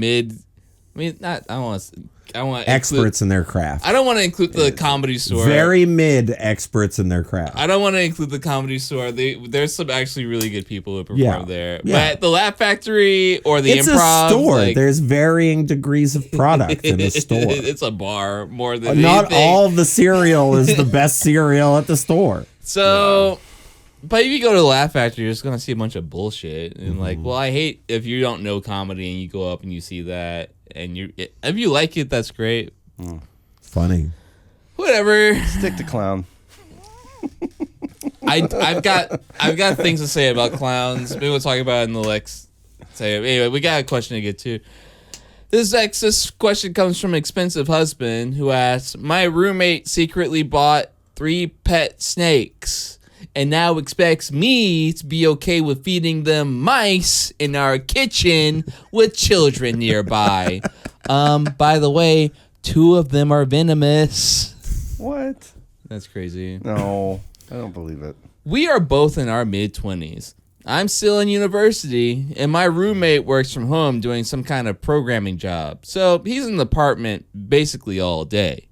I want Experts in their craft. I don't want to include the Comedy Store. Very mid experts in their craft. I don't want to include the Comedy Store. There's some actually really good people who perform there. Yeah. But the Laugh Factory or the It's Improv, a store. like, There's varying degrees of product in a store. It's a bar more than Not anything. all of the cereal is the best cereal at the store. So, but if you go to the Laugh Factory, you're just gonna see a bunch of bullshit. And like, well, I hate if you don't know comedy and you go up and you see that, and if you like it, that's great. Funny. Whatever. Stick to clown. I've got things to say about clowns. Maybe we'll talk about it in the next. Anyway, we got a question to get to. This question comes from Expensive Husband, who asks, "My roommate secretly bought 3 pet snakes and now expects me to be okay with feeding them mice in our kitchen with children nearby. By the way, 2 of them are venomous." What? That's crazy. No, I don't believe it. We are both in our mid-20s. I'm still in university, and my roommate works from home doing some kind of programming job. So he's in the apartment basically all day.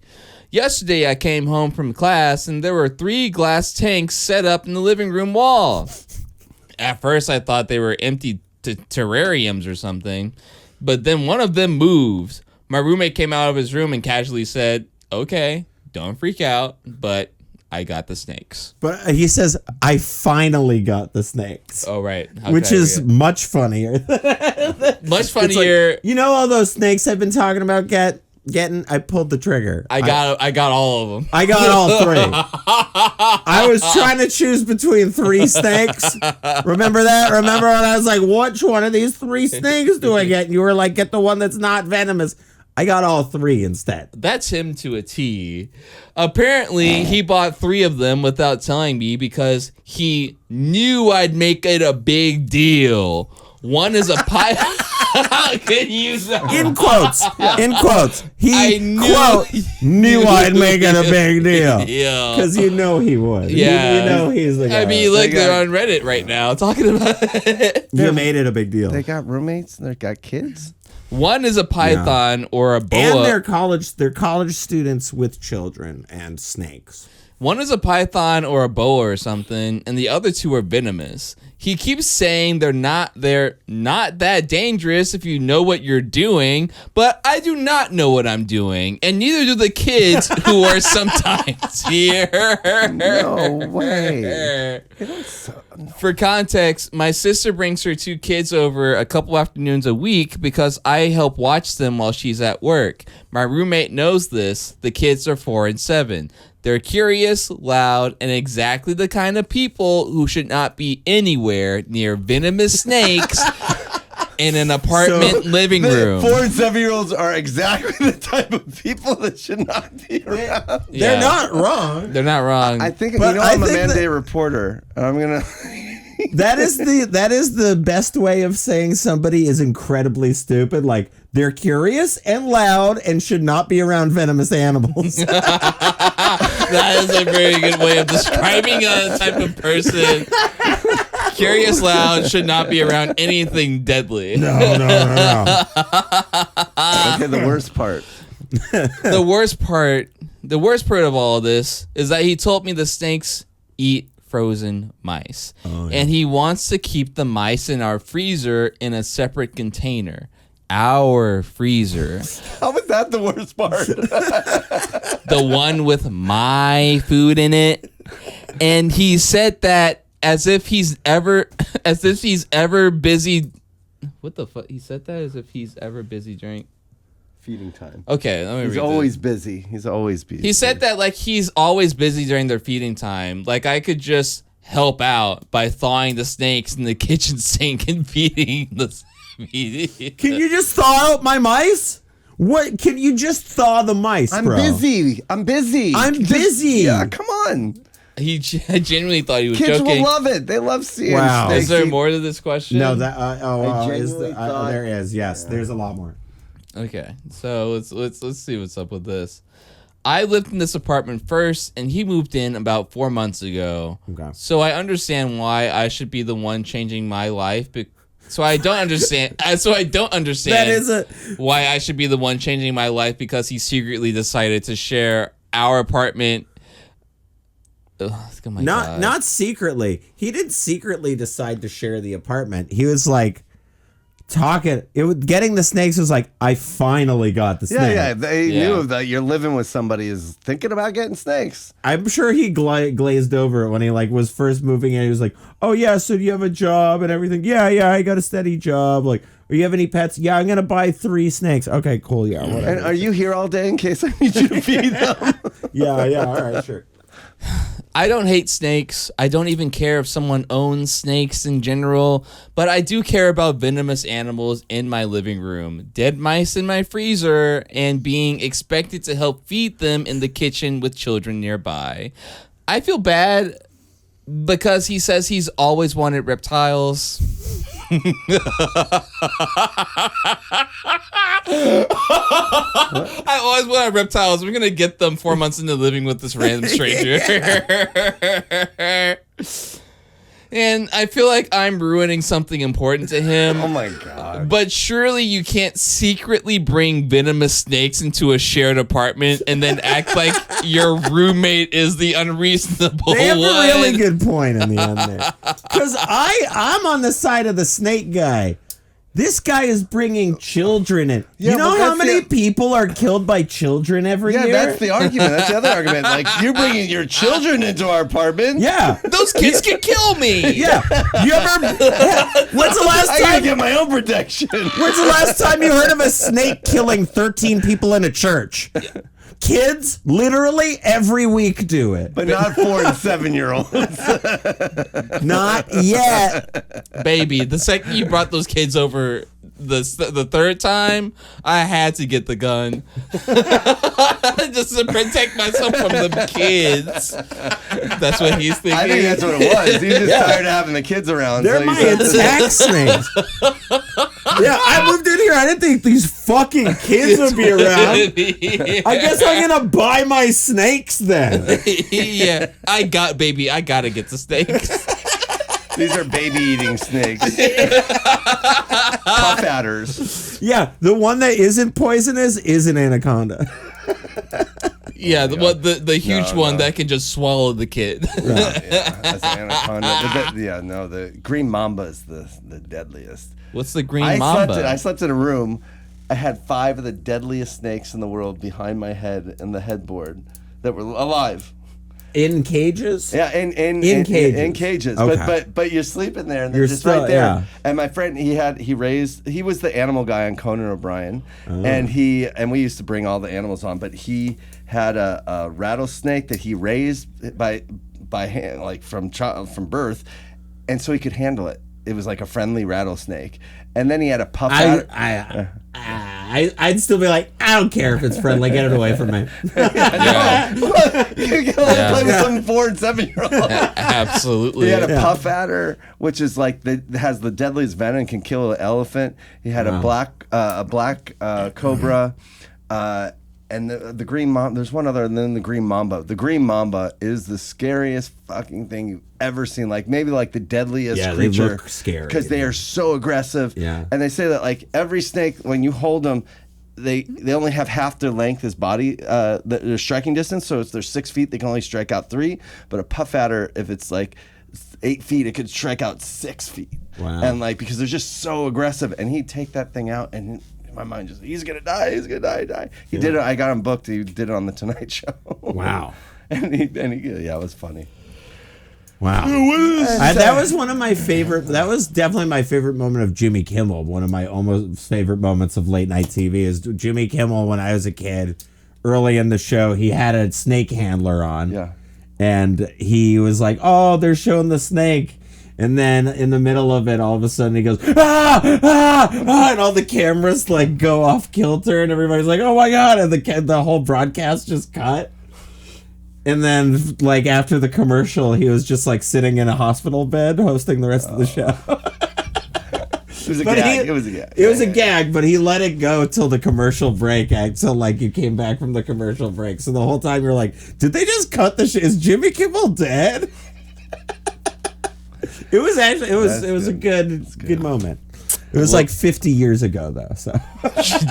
Yesterday, I came home from class, and there were 3 glass tanks set up in the living room wall. At first, I thought they were empty terrariums or something, but then one of them moved. My roommate came out of his room and casually said, "Okay, don't freak out, but I got the snakes." But he says, "I finally got the snakes." Oh, right. Which is much funnier. much funnier. Like, you know all those snakes I've been talking about getting? I pulled the trigger. I got all of them. I got all 3. I was trying to choose between 3 snakes. Remember that? Remember when I was like, which one of these 3 snakes do I get? And you were like, get the one that's not venomous. I got all 3 instead. That's him to a T. Apparently, he bought 3 of them without telling me because he knew I'd make it a big deal. One is a pie. How could you say? In quotes. In quotes. He knew I'd make it a big deal. Yeah. Because you know he would. Yeah. You know he's the guy. I mean, look, they're on Reddit right now talking about it. You made it a big deal. They got roommates and they got kids. One is a python or a boa. And they're college students with children and snakes. One is a python or a boa or something, and the other 2 are venomous. He keeps saying they're not that dangerous if you know what you're doing, but I do not know what I'm doing, and neither do the kids who are sometimes here. No way. For context, my sister brings her 2 kids over a couple afternoons a week because I help watch them while she's at work. My roommate knows this. The kids are 4 and 7. They're curious, loud, and exactly the kind of people who should not be anywhere near venomous snakes in an apartment living room. 4 and 7-year-olds are exactly the type of people that should not be around. They're not wrong. They're not wrong. I think I'm a man-day reporter. I'm gonna. That is the best way of saying somebody is incredibly stupid. Like, they're curious and loud and should not be around venomous animals. That is a very good way of describing a type of person. Curious, loud, should not be around anything deadly. No. Okay, the worst part. The worst part of all of this is that he told me the snakes eat frozen mice. Oh, yeah. And he wants to keep the mice in our freezer in a separate container. Our freezer. How is that the worst part? The one with my food in it. And he said that as if he's ever busy. What the fuck? He said that as if he's ever busy during Feeding time. Okay, let me read He's this. always busy. He's always busy. He said that like he's always busy during their feeding time. Like I could just help out by thawing the snakes in the kitchen sink and feeding the. Can you just thaw out my mice? What? Can you just thaw the mice, I'm bro? busy. I'm busy. Yeah, come on. He genuinely thought he was Kids joking. will love it. They love seeing Wow. snakes. Is there more to this question? No, that I genuinely thought- there is. Yes, there's a lot more. Okay, so let's see what's up with this. I lived in this apartment first, and he moved in about 4 months ago. Okay. So I understand why I should be the one changing my life. So I don't understand. That is why I should be the one changing my life because he secretly decided to share our apartment. Ugh, oh my God. Not secretly. He didn't secretly decide to share the apartment. He was like getting the snakes was like, I finally got the snake. Yeah, they knew that you're living with somebody is thinking about getting snakes. I'm sure he glazed over it when he like was first moving in. He was like, oh yeah, so do you have a job and everything? Yeah, I got a steady job. Like, do you have any pets? Yeah, I'm gonna buy 3 snakes. Okay, cool. Yeah, whatever. And are you here all day in case I need you to feed them? yeah, all right, sure. I don't hate snakes. I don't even care if someone owns snakes in general, but I do care about venomous animals in my living room, dead mice in my freezer, and being expected to help feed them in the kitchen with children nearby. I feel bad because he says he's always wanted reptiles. I always wanted reptiles. We're gonna get them 4 months into living with this random stranger. And I feel like I'm ruining something important to him. Oh my God. But surely you can't secretly bring venomous snakes into a shared apartment and then act like your roommate is the unreasonable They have one. a really good point in the end there. Because I'm on the side of the snake guy. This guy is bringing children in. Yeah, you know but how that's many the- people are killed by children every year? Yeah, that's the argument. That's the other argument. Like, you're bringing your children into our apartment. Yeah. Those kids can kill me. Yeah. You ever... When's the last I gotta time... get my own protection. When's the last time you heard of a snake killing 13 people in a church? Kids literally every week do it. But not 4 and 7-year-olds. Not yet. Baby, the second you brought those kids over the third time, I had to get the gun. Just to protect myself from the kids. That's what he's thinking. I think that's what it was. He's just tired of having the kids around. They're so my he said- attack snakes. Yeah, I moved in here. I didn't think these fucking kids would be around. I guess I'm gonna buy my snakes then. Yeah, I gotta get the snakes. These are baby eating snakes. Puff adders. Yeah, the one that isn't poisonous is an anaconda. Yeah, the huge one that can just swallow the kid. Yeah, that's an anaconda. But the green mamba is the deadliest. What's the green mamba? I slept in a room. I had 5 of the deadliest snakes in the world behind my head and the headboard that were alive. In cages? Yeah, in cages. In cages. Okay. But you're sleeping there and they're You're just still- right there. yeah. And my friend he was the animal guy on Conan O'Brien. And we used to bring all the animals on, but he had a rattlesnake that he raised by hand, like from birth, and so he could handle it. It was like a friendly rattlesnake. And then he had a puff adder. I'd still be like, I don't care if it's friendly, get it away from me. Yeah. You can only play with some 4 and 7-year-olds. Absolutely. He had a puff adder, which is like has the deadliest venom, can kill an elephant. He had a black cobra, and the green mamba. There's one other, and then the green mamba. The green mamba is the scariest fucking thing you've ever seen. Like maybe like the deadliest creature. They look scary because they are so aggressive. Yeah, and they say that like every snake, when you hold them, they only have half their length as body, their striking distance. So if they're 6 feet, they can only strike out 3. But a puff adder, if it's like 8 feet, it could strike out 6 feet. Wow. And like because they're just so aggressive, and he'd take that thing out, and my mind just he's gonna die. He did it. I got him booked. He did it on the Tonight Show. Wow. and he it was funny. Wow. That was one of my favorite. That was definitely my favorite moment of Jimmy Kimmel. One of my almost favorite moments of late night TV is Jimmy Kimmel when I was a kid. Early in the show, he had a snake handler on. Yeah. And he was like, "Oh, they're showing the snake." And then in the middle of it, all of a sudden he goes, and all the cameras like go off kilter, and everybody's like, "Oh my god!" And the whole broadcast just cut. And then, like after the commercial, he was just like sitting in a hospital bed hosting the rest of the show. It was a gag. It was a gag. It was a gag, but he let it go till the commercial break, until like you came back from the commercial break. So the whole time you're like, did they just cut the shit? Is Jimmy Kimmel dead? It was actually it was a good moment. It was like 50 years ago though. So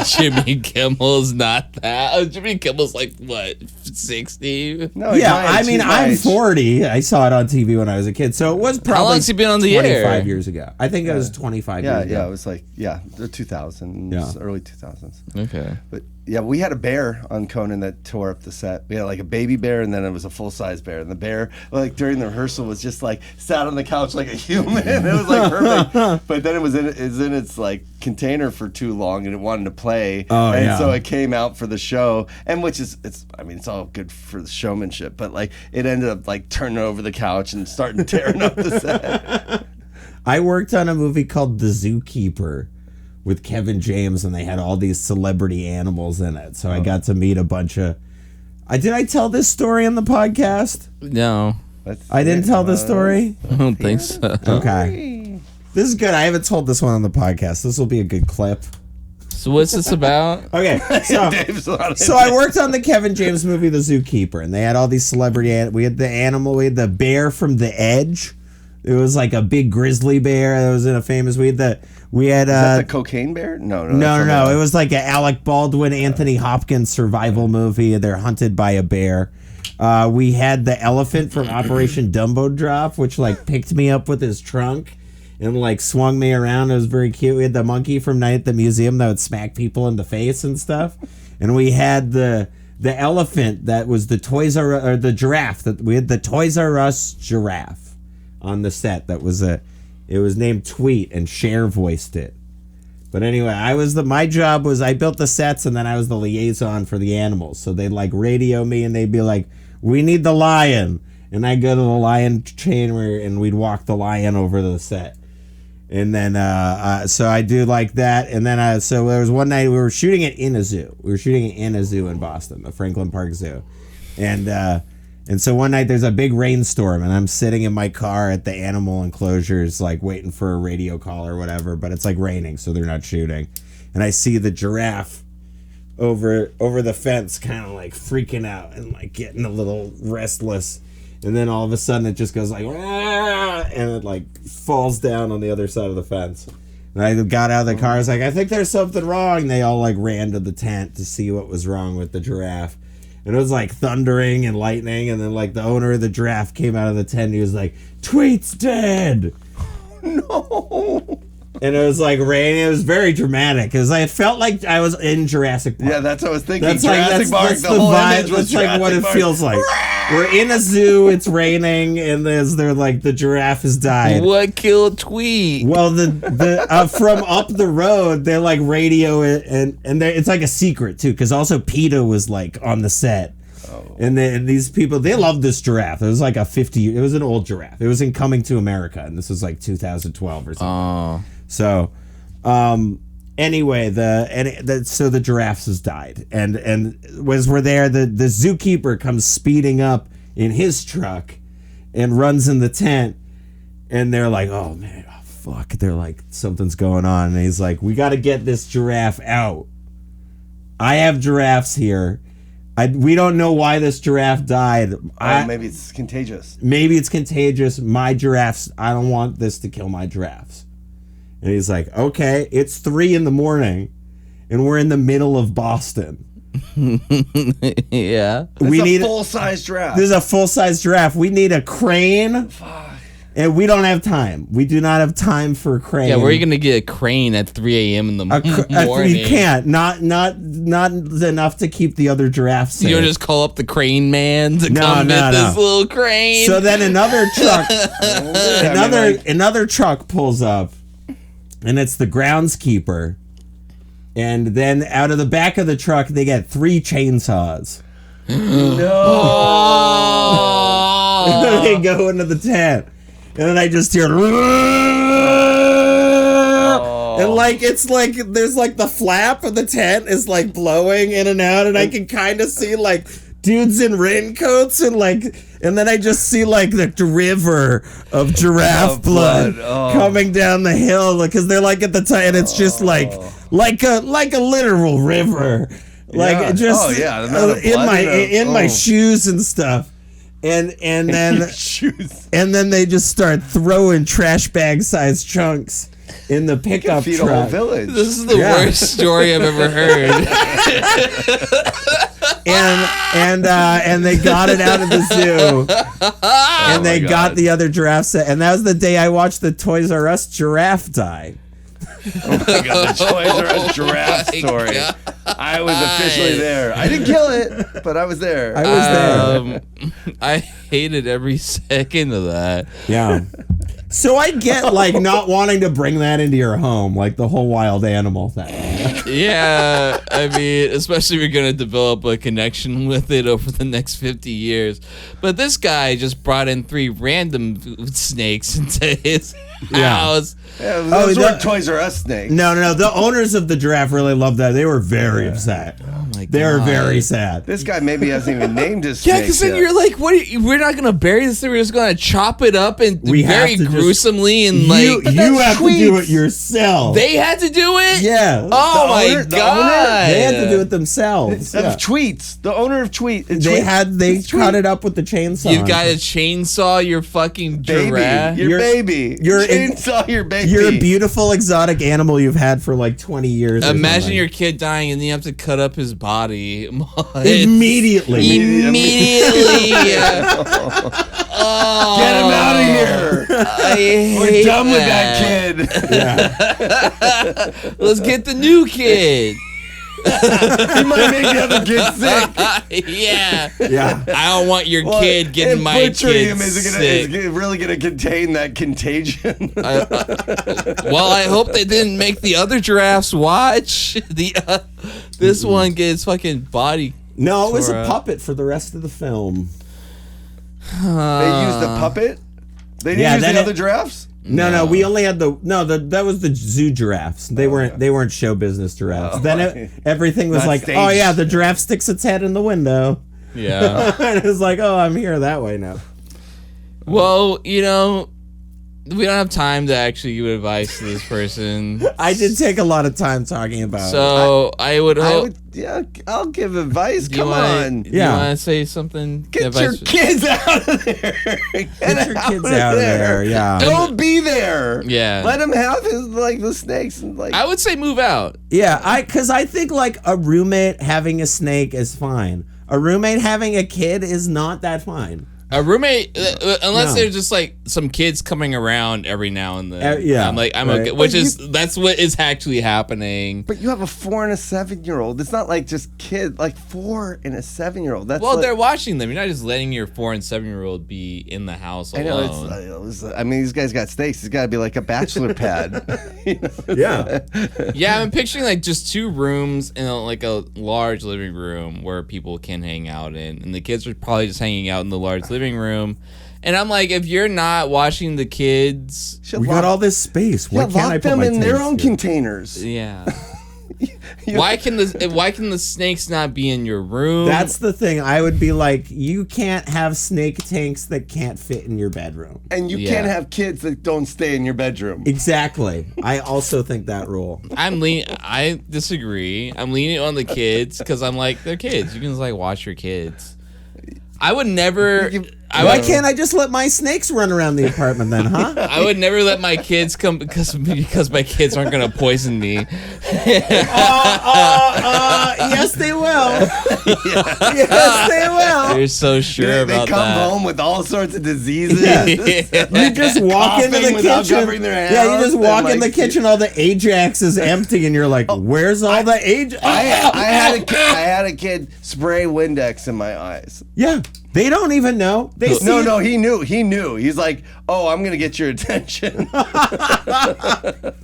Jimmy Kimmel's not that. Oh, Jimmy Kimmel's like what, 60? No, yeah, I mean I'm 40. I saw it on TV when I was a kid, so it was probably How long's he been on the 25 air? years ago. I think it was 25 years ago. Yeah, it was like the 2000s, early 2000s. Okay. But yeah, we had a bear on Conan that tore up the set. We had like a baby bear, and then it was a full-size bear. And the bear, like during the rehearsal, was just like sat on the couch like a human. It was like perfect. But then it was in its like container for too long, and it wanted to play. Oh, and so it came out for the show, and which is it's all good for the showmanship. But like it ended up like turning over the couch and starting tearing up the set. I worked on a movie called The Zookeeper with Kevin James, and they had all these celebrity animals in it. So I got to meet a bunch of... did I tell this story on the podcast? No. I didn't tell this story? I don't think so. Okay. This is good. I haven't told this one on the podcast. This will be a good clip. So what's this about? Okay, so I worked on the Kevin James movie, The Zookeeper, and they had all these celebrity... We had the animal, we had the bear from The Edge. It was like a big grizzly bear that was in a famous... We had Is that the cocaine bear? No. It was like an Alec Baldwin, Anthony Hopkins survival movie. They're hunted by a bear. We had the elephant from Operation Dumbo Drop, which like picked me up with his trunk and like swung me around. It was very cute. We had the monkey from Night at the Museum that would smack people in the face and stuff. And we had the elephant that was the the giraffe. We had the Toys R Us giraffe on the set. It was named Tweet, and Cher voiced it. But anyway, my job was I built the sets, and then I was the liaison for the animals. So they'd like radio me, and they'd be like, "We need the lion," and I'd go to the lion chamber, and we'd walk the lion over to the set. And then so I do like that, and then so there was one night we were shooting it in a zoo. We were shooting it in a zoo in Boston, the Franklin Park Zoo, and so one night there's a big rainstorm, and I'm sitting in my car at the animal enclosures, like waiting for a radio call or whatever, but it's like raining, so they're not shooting. And I see the giraffe over the fence, kind of like freaking out and like getting a little restless. And then all of a sudden it just goes like, "Aah!" and it like falls down on the other side of the fence. And I got out of the car, I was like, I think there's something wrong. They all like ran to the tent to see what was wrong with the giraffe. And it was like thundering and lightning, and then like the owner of the giraffe came out of the tent, and he was like, "Tweet's dead." No. And it was like raining. It was very dramatic because I felt like I was in Jurassic Park. Yeah, that's what I was thinking. That's Jurassic Park. That's the the whole vibe. image was That's like what it Jurassic feels like. We're in a zoo. It's raining, and they're like the giraffe has died. What killed Tweet? Well, the from up the road, they're like radio it, and it's like a secret too, because also PETA was like on the set. And these people, they loved this giraffe. It was like it was an old giraffe. It was in Coming to America, and this was like 2012 or something. Oh. So, anyway, so the giraffes has died, and as we're there, the zookeeper comes speeding up in his truck, and runs in the tent, and they're like, "Oh man, oh, fuck!" They're like, "Something's going on," and he's like, "We got to get this giraffe out. I have giraffes here. We don't know why this giraffe died. Maybe it's contagious. Maybe it's contagious. My giraffes. I don't want this to kill my giraffes." And he's like, "Okay, it's 3 a.m, and we're in the middle of Boston." Yeah. We need a full-size giraffe. This is a full-size giraffe. We need a crane. Fuck. And we don't have time. We do not have time for a crane. Yeah, where are you gonna get a crane at 3 a.m. in the morning? You can't. Not enough to keep the other giraffes safe. You don't just call up the crane man to come get this little crane. So then another truck, another truck pulls up, and it's the groundskeeper. And then out of the back of the truck, they get 3 chainsaws. No. And then they go into the tent. And then I just hear, and like it's like there's like the flap of the tent is like blowing in and out, and I can kind of see like dudes in raincoats and then I just see like the river of giraffe blood coming down the hill because they're like at the time, and it's just like a literal river, like just in my shoes and stuff. And then and then they just start throwing trash bag sized chunks in the pickup feed truck. a whole village. This is the worst story I've ever heard. and they got it out of the zoo, and they got the other giraffe set, and that was the day I watched the Toys R Us giraffe die. Oh my God, the Toys R Us giraffe story. God. I was officially there. I didn't kill it, but I was there. I was there. I hated every second of that. Yeah. So I get like not wanting to bring that into your home, like the whole wild animal thing. Yeah, I mean, especially if you're going to develop a connection with it over the next 50 years. But this guy just brought in 3 random snakes into his house. Yeah, those weren't Toys R Us snakes. No. The owners of the giraffe really loved that. They were very upset. Oh my God. They were very sad. This guy maybe hasn't even named his snake. Yeah, because then you're like, what? We're not going to bury this thing. We're just going to chop it up and very gruesomely and like. You have to do it yourself. They had to do it? Yeah. Oh my God. They had to do it themselves. Of Tweets. The owner of Tweet. They cut it up with the chainsaw. You've got to chainsaw your fucking giraffe. Your baby. Chainsaw your baby. You're a beautiful exotic animal you've had for like 20 years. Imagine your kid dying and then you have to cut up his body. Immediately. Yeah. Oh, get him out of here. We're done with that kid. Yeah. Let's get the new kid. He might make the other kid sick. Yeah. I don't want your kid getting my kid him sick. is really going to contain that contagion. Well, I hope they didn't make the other giraffes watch. This one gets fucking body. No, it was a puppet for the rest of the film. They used a puppet? They didn't use the other giraffes? No, we only had that was the zoo giraffes. They weren't show business giraffes. Then everything was like, staged. Oh yeah, the giraffe sticks its head in the window. Yeah. And it was like, oh, I'm here that way now. Well, we don't have time to actually give advice to this person. I did take a lot of time talking about it. So I would hope. I'll give advice. Come on. You want to say something? Get your kids out of there. Get your kids out of there. Yeah. Don't be there. Yeah. Let him have the snakes and I would say move out. Yeah, because I think like a roommate having a snake is fine. A roommate having a kid is not that fine. A roommate, unless there's just like some kids coming around every now and then. I'm okay, that's what is actually happening. But you have a 4 and a 7-year-old. It's not like just kids, like 4 and a 7-year-old. That's they're watching them. You're not just letting your 4 and 7-year-old be in the house alone. I mean, these guys got snakes. It's got to be like a bachelor pad. Yeah. Yeah, I'm picturing like just 2 rooms and like a large living room where people can hang out in, and the kids are probably just hanging out in the large living room. And I'm like, if you're not watching the kids, we got all this space. Why can't I put them my in their own here? containers? Yeah. Why can the snakes not be in your room? That's the thing. I would be like, you can't have snake tanks that can't fit in your bedroom. And you can't have kids that don't stay in your bedroom. Exactly. I also think that rule. I disagree. I'm leaning on the kids because I'm like, they're kids. You can just like watch your kids. I would never. Why can't I just let my snakes run around the apartment then, huh? I would never let my kids come because my kids aren't gonna poison me. Yes, they will. Yes, they will. You're so sure about that. They come home with all sorts of diseases. Yeah. You just walk into the kitchen. You just walk in the kitchen. All the Ajax is empty, and you're like, "Where's all the Ajax?" I had a kid spray Windex in my eyes. Yeah. They don't even know. No, he knew. He's like, oh, I'm going to get your attention.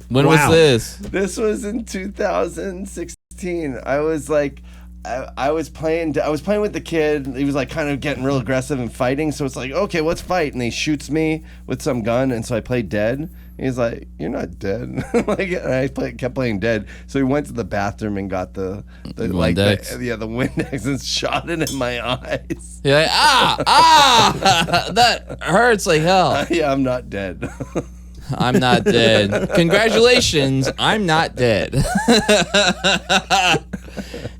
When was this? This was in 2016. I was like, I was playing with the kid. He was like kind of getting real aggressive and fighting. So it's like, okay, let's fight. And he shoots me with some gun. And so I played dead. He's like, "You're not dead." Like, and I kept playing dead. So he went to the bathroom and got the Windex. the Windex and shot it in my eyes. You're like, that hurts like hell. Yeah, I'm not dead. I'm not dead. Congratulations, I'm not dead.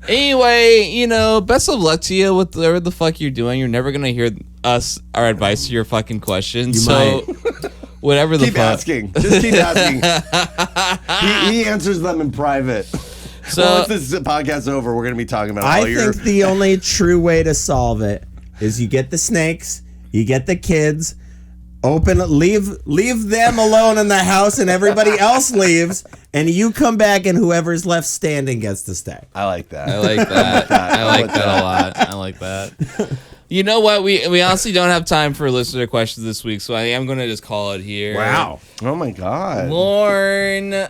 Anyway, best of luck to you with whatever the fuck you're doing. You're never gonna hear our advice to your fucking questions. Whatever the keep fuck. asking. Just keep asking. he answers them in private. So once this podcast's over, we're gonna be talking about all your. I think the only true way to solve it is you get the snakes, you get the kids, leave them alone in the house, and everybody else leaves, and you come back, and whoever's left standing gets to stay. I like that. I like that. I like that a lot. I like that. You know what? We honestly don't have time for listener questions this week, so I am going to just call it here. Wow. Oh my God. Lorne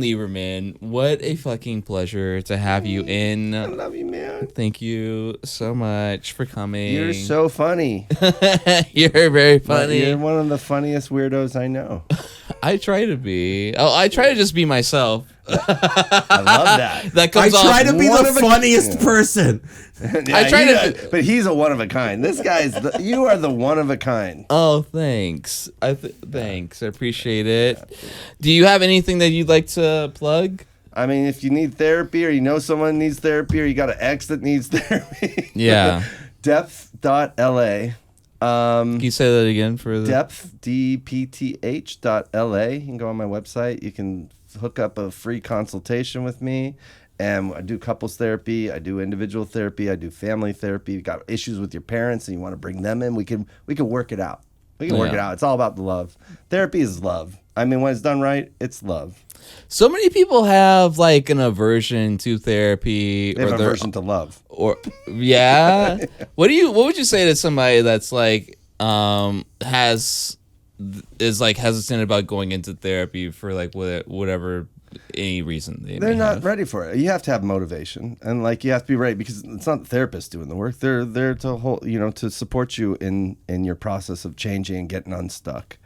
Lieberman, what a fucking pleasure to have you in. I love you, man. Thank you so much for coming. You're so funny. You're very funny. You're one of the funniest weirdos I know. I try to be. I try to just be myself. I love that. That comes off. I try to be the funniest person. Yeah, I try to, but he's a one of a kind. This guy's you are the one of a kind. Oh, thanks. Thanks. I appreciate it. Do you have anything that you'd like to plug? I mean, if you need therapy, or you know someone needs therapy, or you got an ex that needs therapy. Yeah. Depth.la. Can you say that again for the Depth, DPTH.la. You can go on my website. You can hook up a free consultation with me. And I do couples therapy. I do individual therapy. I do family therapy. You got issues with your parents and you want to bring them in. We can work it out. We can work it out. It's all about the love. Therapy is love. I mean, when it's done right, it's love. So many people have like an aversion to therapy, They have an aversion to love. Or yeah. What would you say to somebody that's like is like hesitant about going into therapy for like whatever any reason they're not ready for it? You have to have motivation, and like you have to be ready, because it's not the therapist doing the work. They're there to to support you in your process of changing and getting unstuck.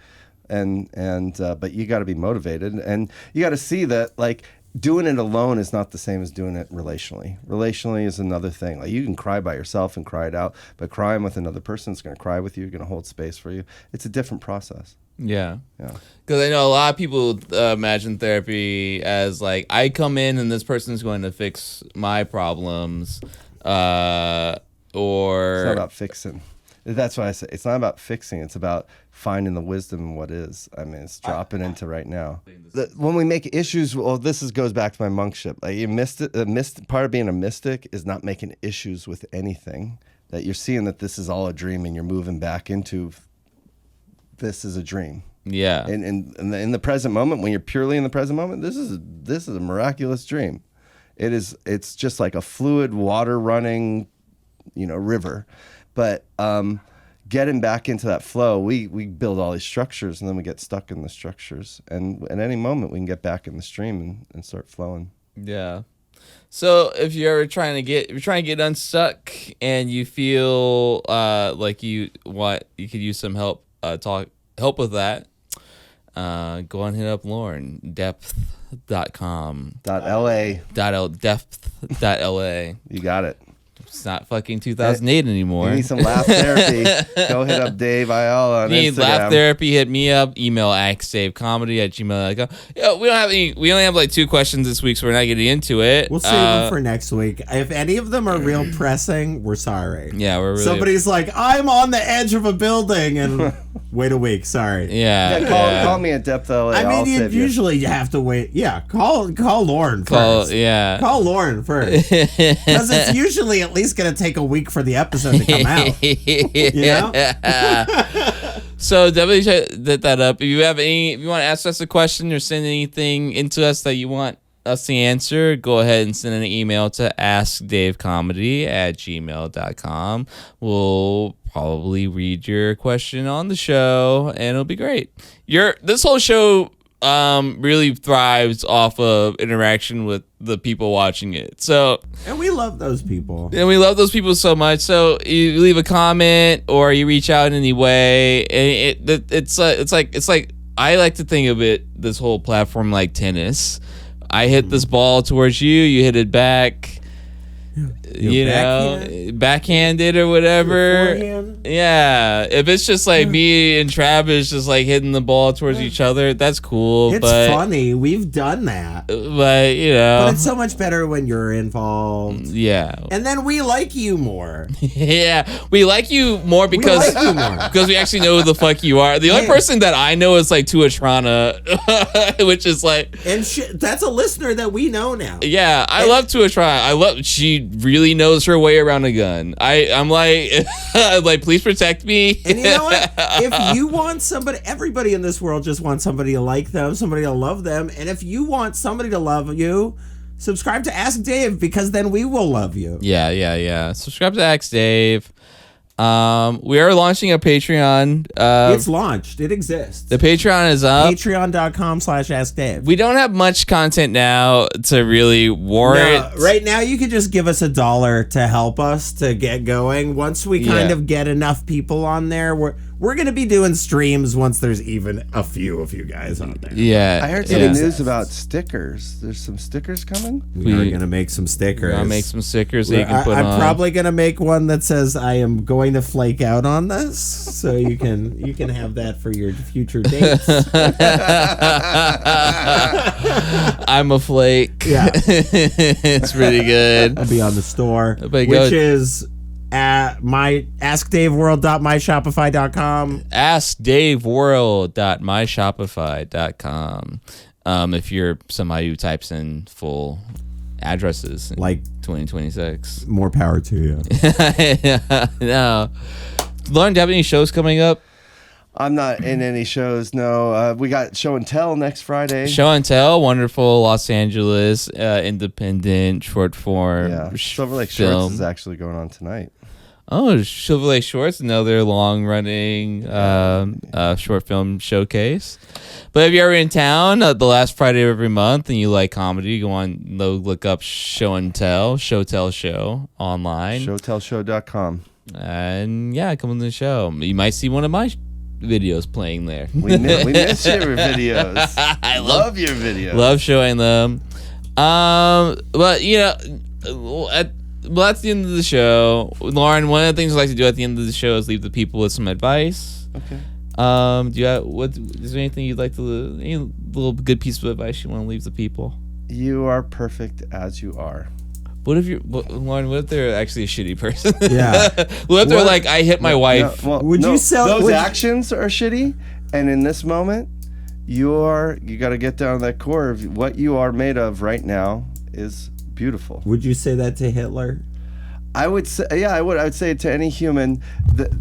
But you got to be motivated, and you got to see that like doing it alone is not the same as doing it relationally. Relationally is another thing. Like you can cry by yourself and cry it out, but crying with another person is going to cry with you, going to hold space for you. It's a different process. Yeah. Because I know a lot of people imagine therapy as like, I come in and this person is going to fix my problems, or it's not about fixing. That's why I say it's not about fixing. It's about finding the wisdom in what is. I mean, it's dropping into right now. When we make issues, well, goes back to my monkship. Like you missed it. Part of being a mystic is not making issues with anything. That you're seeing that this is all a dream, and you're moving back into this is a dream. Yeah. And in the present moment, when you're purely in the present moment, this is a miraculous dream. It's just like a fluid water running, river. But getting back into that flow, we build all these structures, and then we get stuck in the structures. And at any moment, we can get back in the stream and start flowing. Yeah. So if you're ever trying to get unstuck and you feel like you could use some help with that, go on, hit up Lorne, depth.com. Depth.la. You got it. It's not fucking 2008 anymore. You need some laugh therapy. Go hit up Dave Ayala on Instagram. Need laugh therapy, hit me up. Email AskDaveComedy@gmail.com. Yeah, we only have like 2 questions this week, so we're not getting into it. We'll save them for next week. If any of them are real pressing, we're sorry. Yeah, we're really... Somebody's like, I'm on the edge of a building, and wait a week. Sorry. Yeah. Call me at Depth LA. I mean, you usually have to wait. Yeah, call Lorne first. Call Lorne first, because it's usually at least going to take a week for the episode to come out. So definitely hit that up. If you want to ask us a question or send anything into us that you want us to answer, go ahead and send an email to AskDaveComedy@gmail.com. We'll probably read your question on the show, and it'll be great. This whole show really thrives off of interaction with the people watching it. So, And we love those people. and we love those people so much. So you leave a comment or you reach out in any way, and it's like I like to think of it, this whole platform, like tennis. I hit this ball towards you, you hit it back. You know, backhanded or whatever. Forehand? Yeah, if it's just like me and Travis just like hitting the ball towards each other, that's cool. It's funny. We've done that. But you know, But it's so much better when you're involved. yeah, And then we like you more. yeah, we like you more because like you more. because we actually know who the fuck you are. The only person that I know is like Tuatrana, which is like, And that's a listener that we know now. yeah, I love Tuatrana. She really knows her way around a gun. I'm like, like, please protect me. And you know what? If you want somebody, everybody in this world just wants somebody to like them, somebody to love them. And if you want somebody to love you, subscribe to Ask Dave, because then we will love you. Yeah. Subscribe to Ask Dave. We are launching a Patreon. It's launched. It exists. The Patreon is up. Patreon.com/AskDave. We don't have much content now to really warrant. No, right now, you could just give us $1 to help us to get going. Once we kind of get enough people on there, we're going to be doing streams once there's even a few of you guys on there. Yeah. I heard some news about stickers. There's some stickers coming. We are going to make some stickers. I'll make some stickers that you can put I'm on. probably going to make one that says I am going to flake out on this, so you can have that for your future dates. I'm a flake. Yeah. It's pretty good. I'll be on the store, But which is at my askdaveworld.myshopify.com. AskDaveWorld.myshopify.com. If you're somebody who types in full addresses in Like 2026. More power to you. No. Lauren, do you have any shows coming up? I'm not in any shows. No, we got Show and Tell next Friday. Show and Tell, wonderful Los Angeles independent short form. Yeah, Silver Lake film. Shorts is actually going on tonight. Oh, Silver Lake Shorts, another long-running short film showcase. But if you're ever in town the last Friday of every month and you like comedy, go on, look up Show and Tell, Show online. Showtellshow.com. And yeah, come on the show. You might see one of my videos playing there. We miss your videos. I love your videos. Love showing them. But you know, that's the end of the show. Lauren, one of the things I like to do at the end of the show is leave the people with some advice. Okay. Do you have is there anything you'd like to, any little good piece of advice you want to leave the people? You are perfect as you are. Lauren, what if they're actually a shitty person? Yeah. What if they're like, I hit my wife? You sell those actions are shitty, and in this moment, you got to get down to that core of what you are made of right now is beautiful. Would you say that to Hitler? I would say, yeah, I would. I would say it to any human that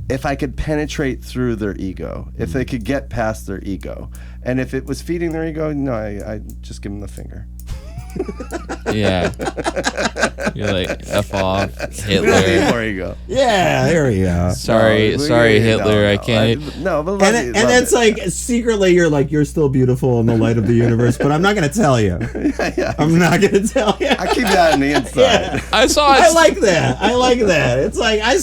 if I could penetrate through their ego, if they could get past their ego, and if it was feeding their ego, no, I just give them the finger. Yeah. You're like, F off, Hitler. There you go. Yeah, there we go. Sorry, Hitler. I can't. But And it's like secretly you're still beautiful in the light of the universe, but I'm not gonna tell you. yeah, I'm not gonna tell you. I keep that on the inside. Yeah. I like that. I like that. It's like I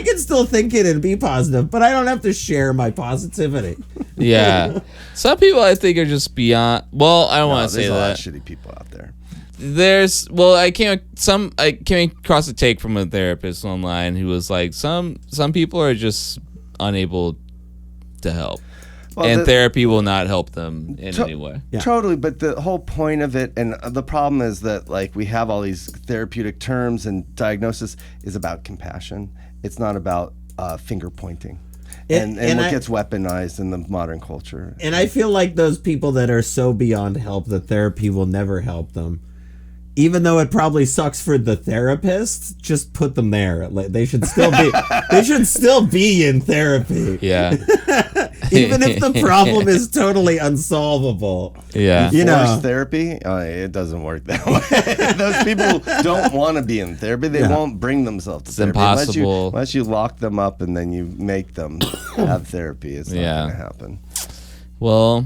can still think it and be positive, but I don't have to share my positivity. Yeah. Some people I think are just beyond. Well, I don't want to say There's a lot of that. shitty people out there. I came across a take from a therapist online who was like, some people are just unable to help, and therapy will not help them in any way. Yeah. Totally, but the whole point of it, and the problem is that like we have all these therapeutic terms, and diagnosis is about compassion. It's not about finger pointing. And what gets weaponized in the modern culture. And I feel like those people that are so beyond help that therapy will never help them, even though it probably sucks for the therapist, just put them there. Like they should still be in therapy. Yeah. Even if the problem is totally unsolvable. Yeah. You know, Forced therapy, it doesn't work that way. Those people don't want to be in therapy. They won't bring themselves to therapy. Impossible. Unless you lock them up and then you make them have therapy. It's not going to happen. Well,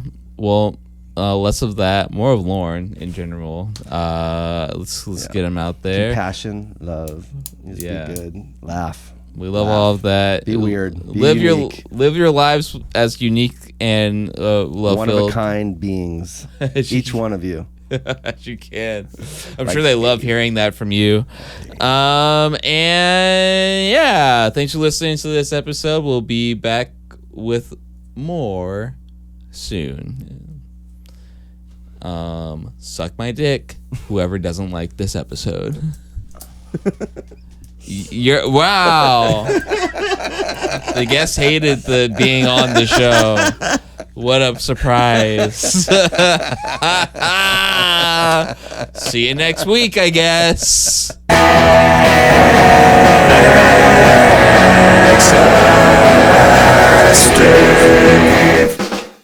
less of that, more of Lorne in general. Let's get him out there. Compassion, love, just be good, laugh. We love all of that. Be weird. Be live unique. your lives as unique and love-filled. One of a kind beings. Each one of you. As you can. I'm sure they love hearing that from you. And yeah, thanks for listening to this episode. We'll be back with more soon. Suck my dick, whoever doesn't like this episode. Wow. The guests hated the being on the show. What a surprise. See you next week, I guess. Ask Dave.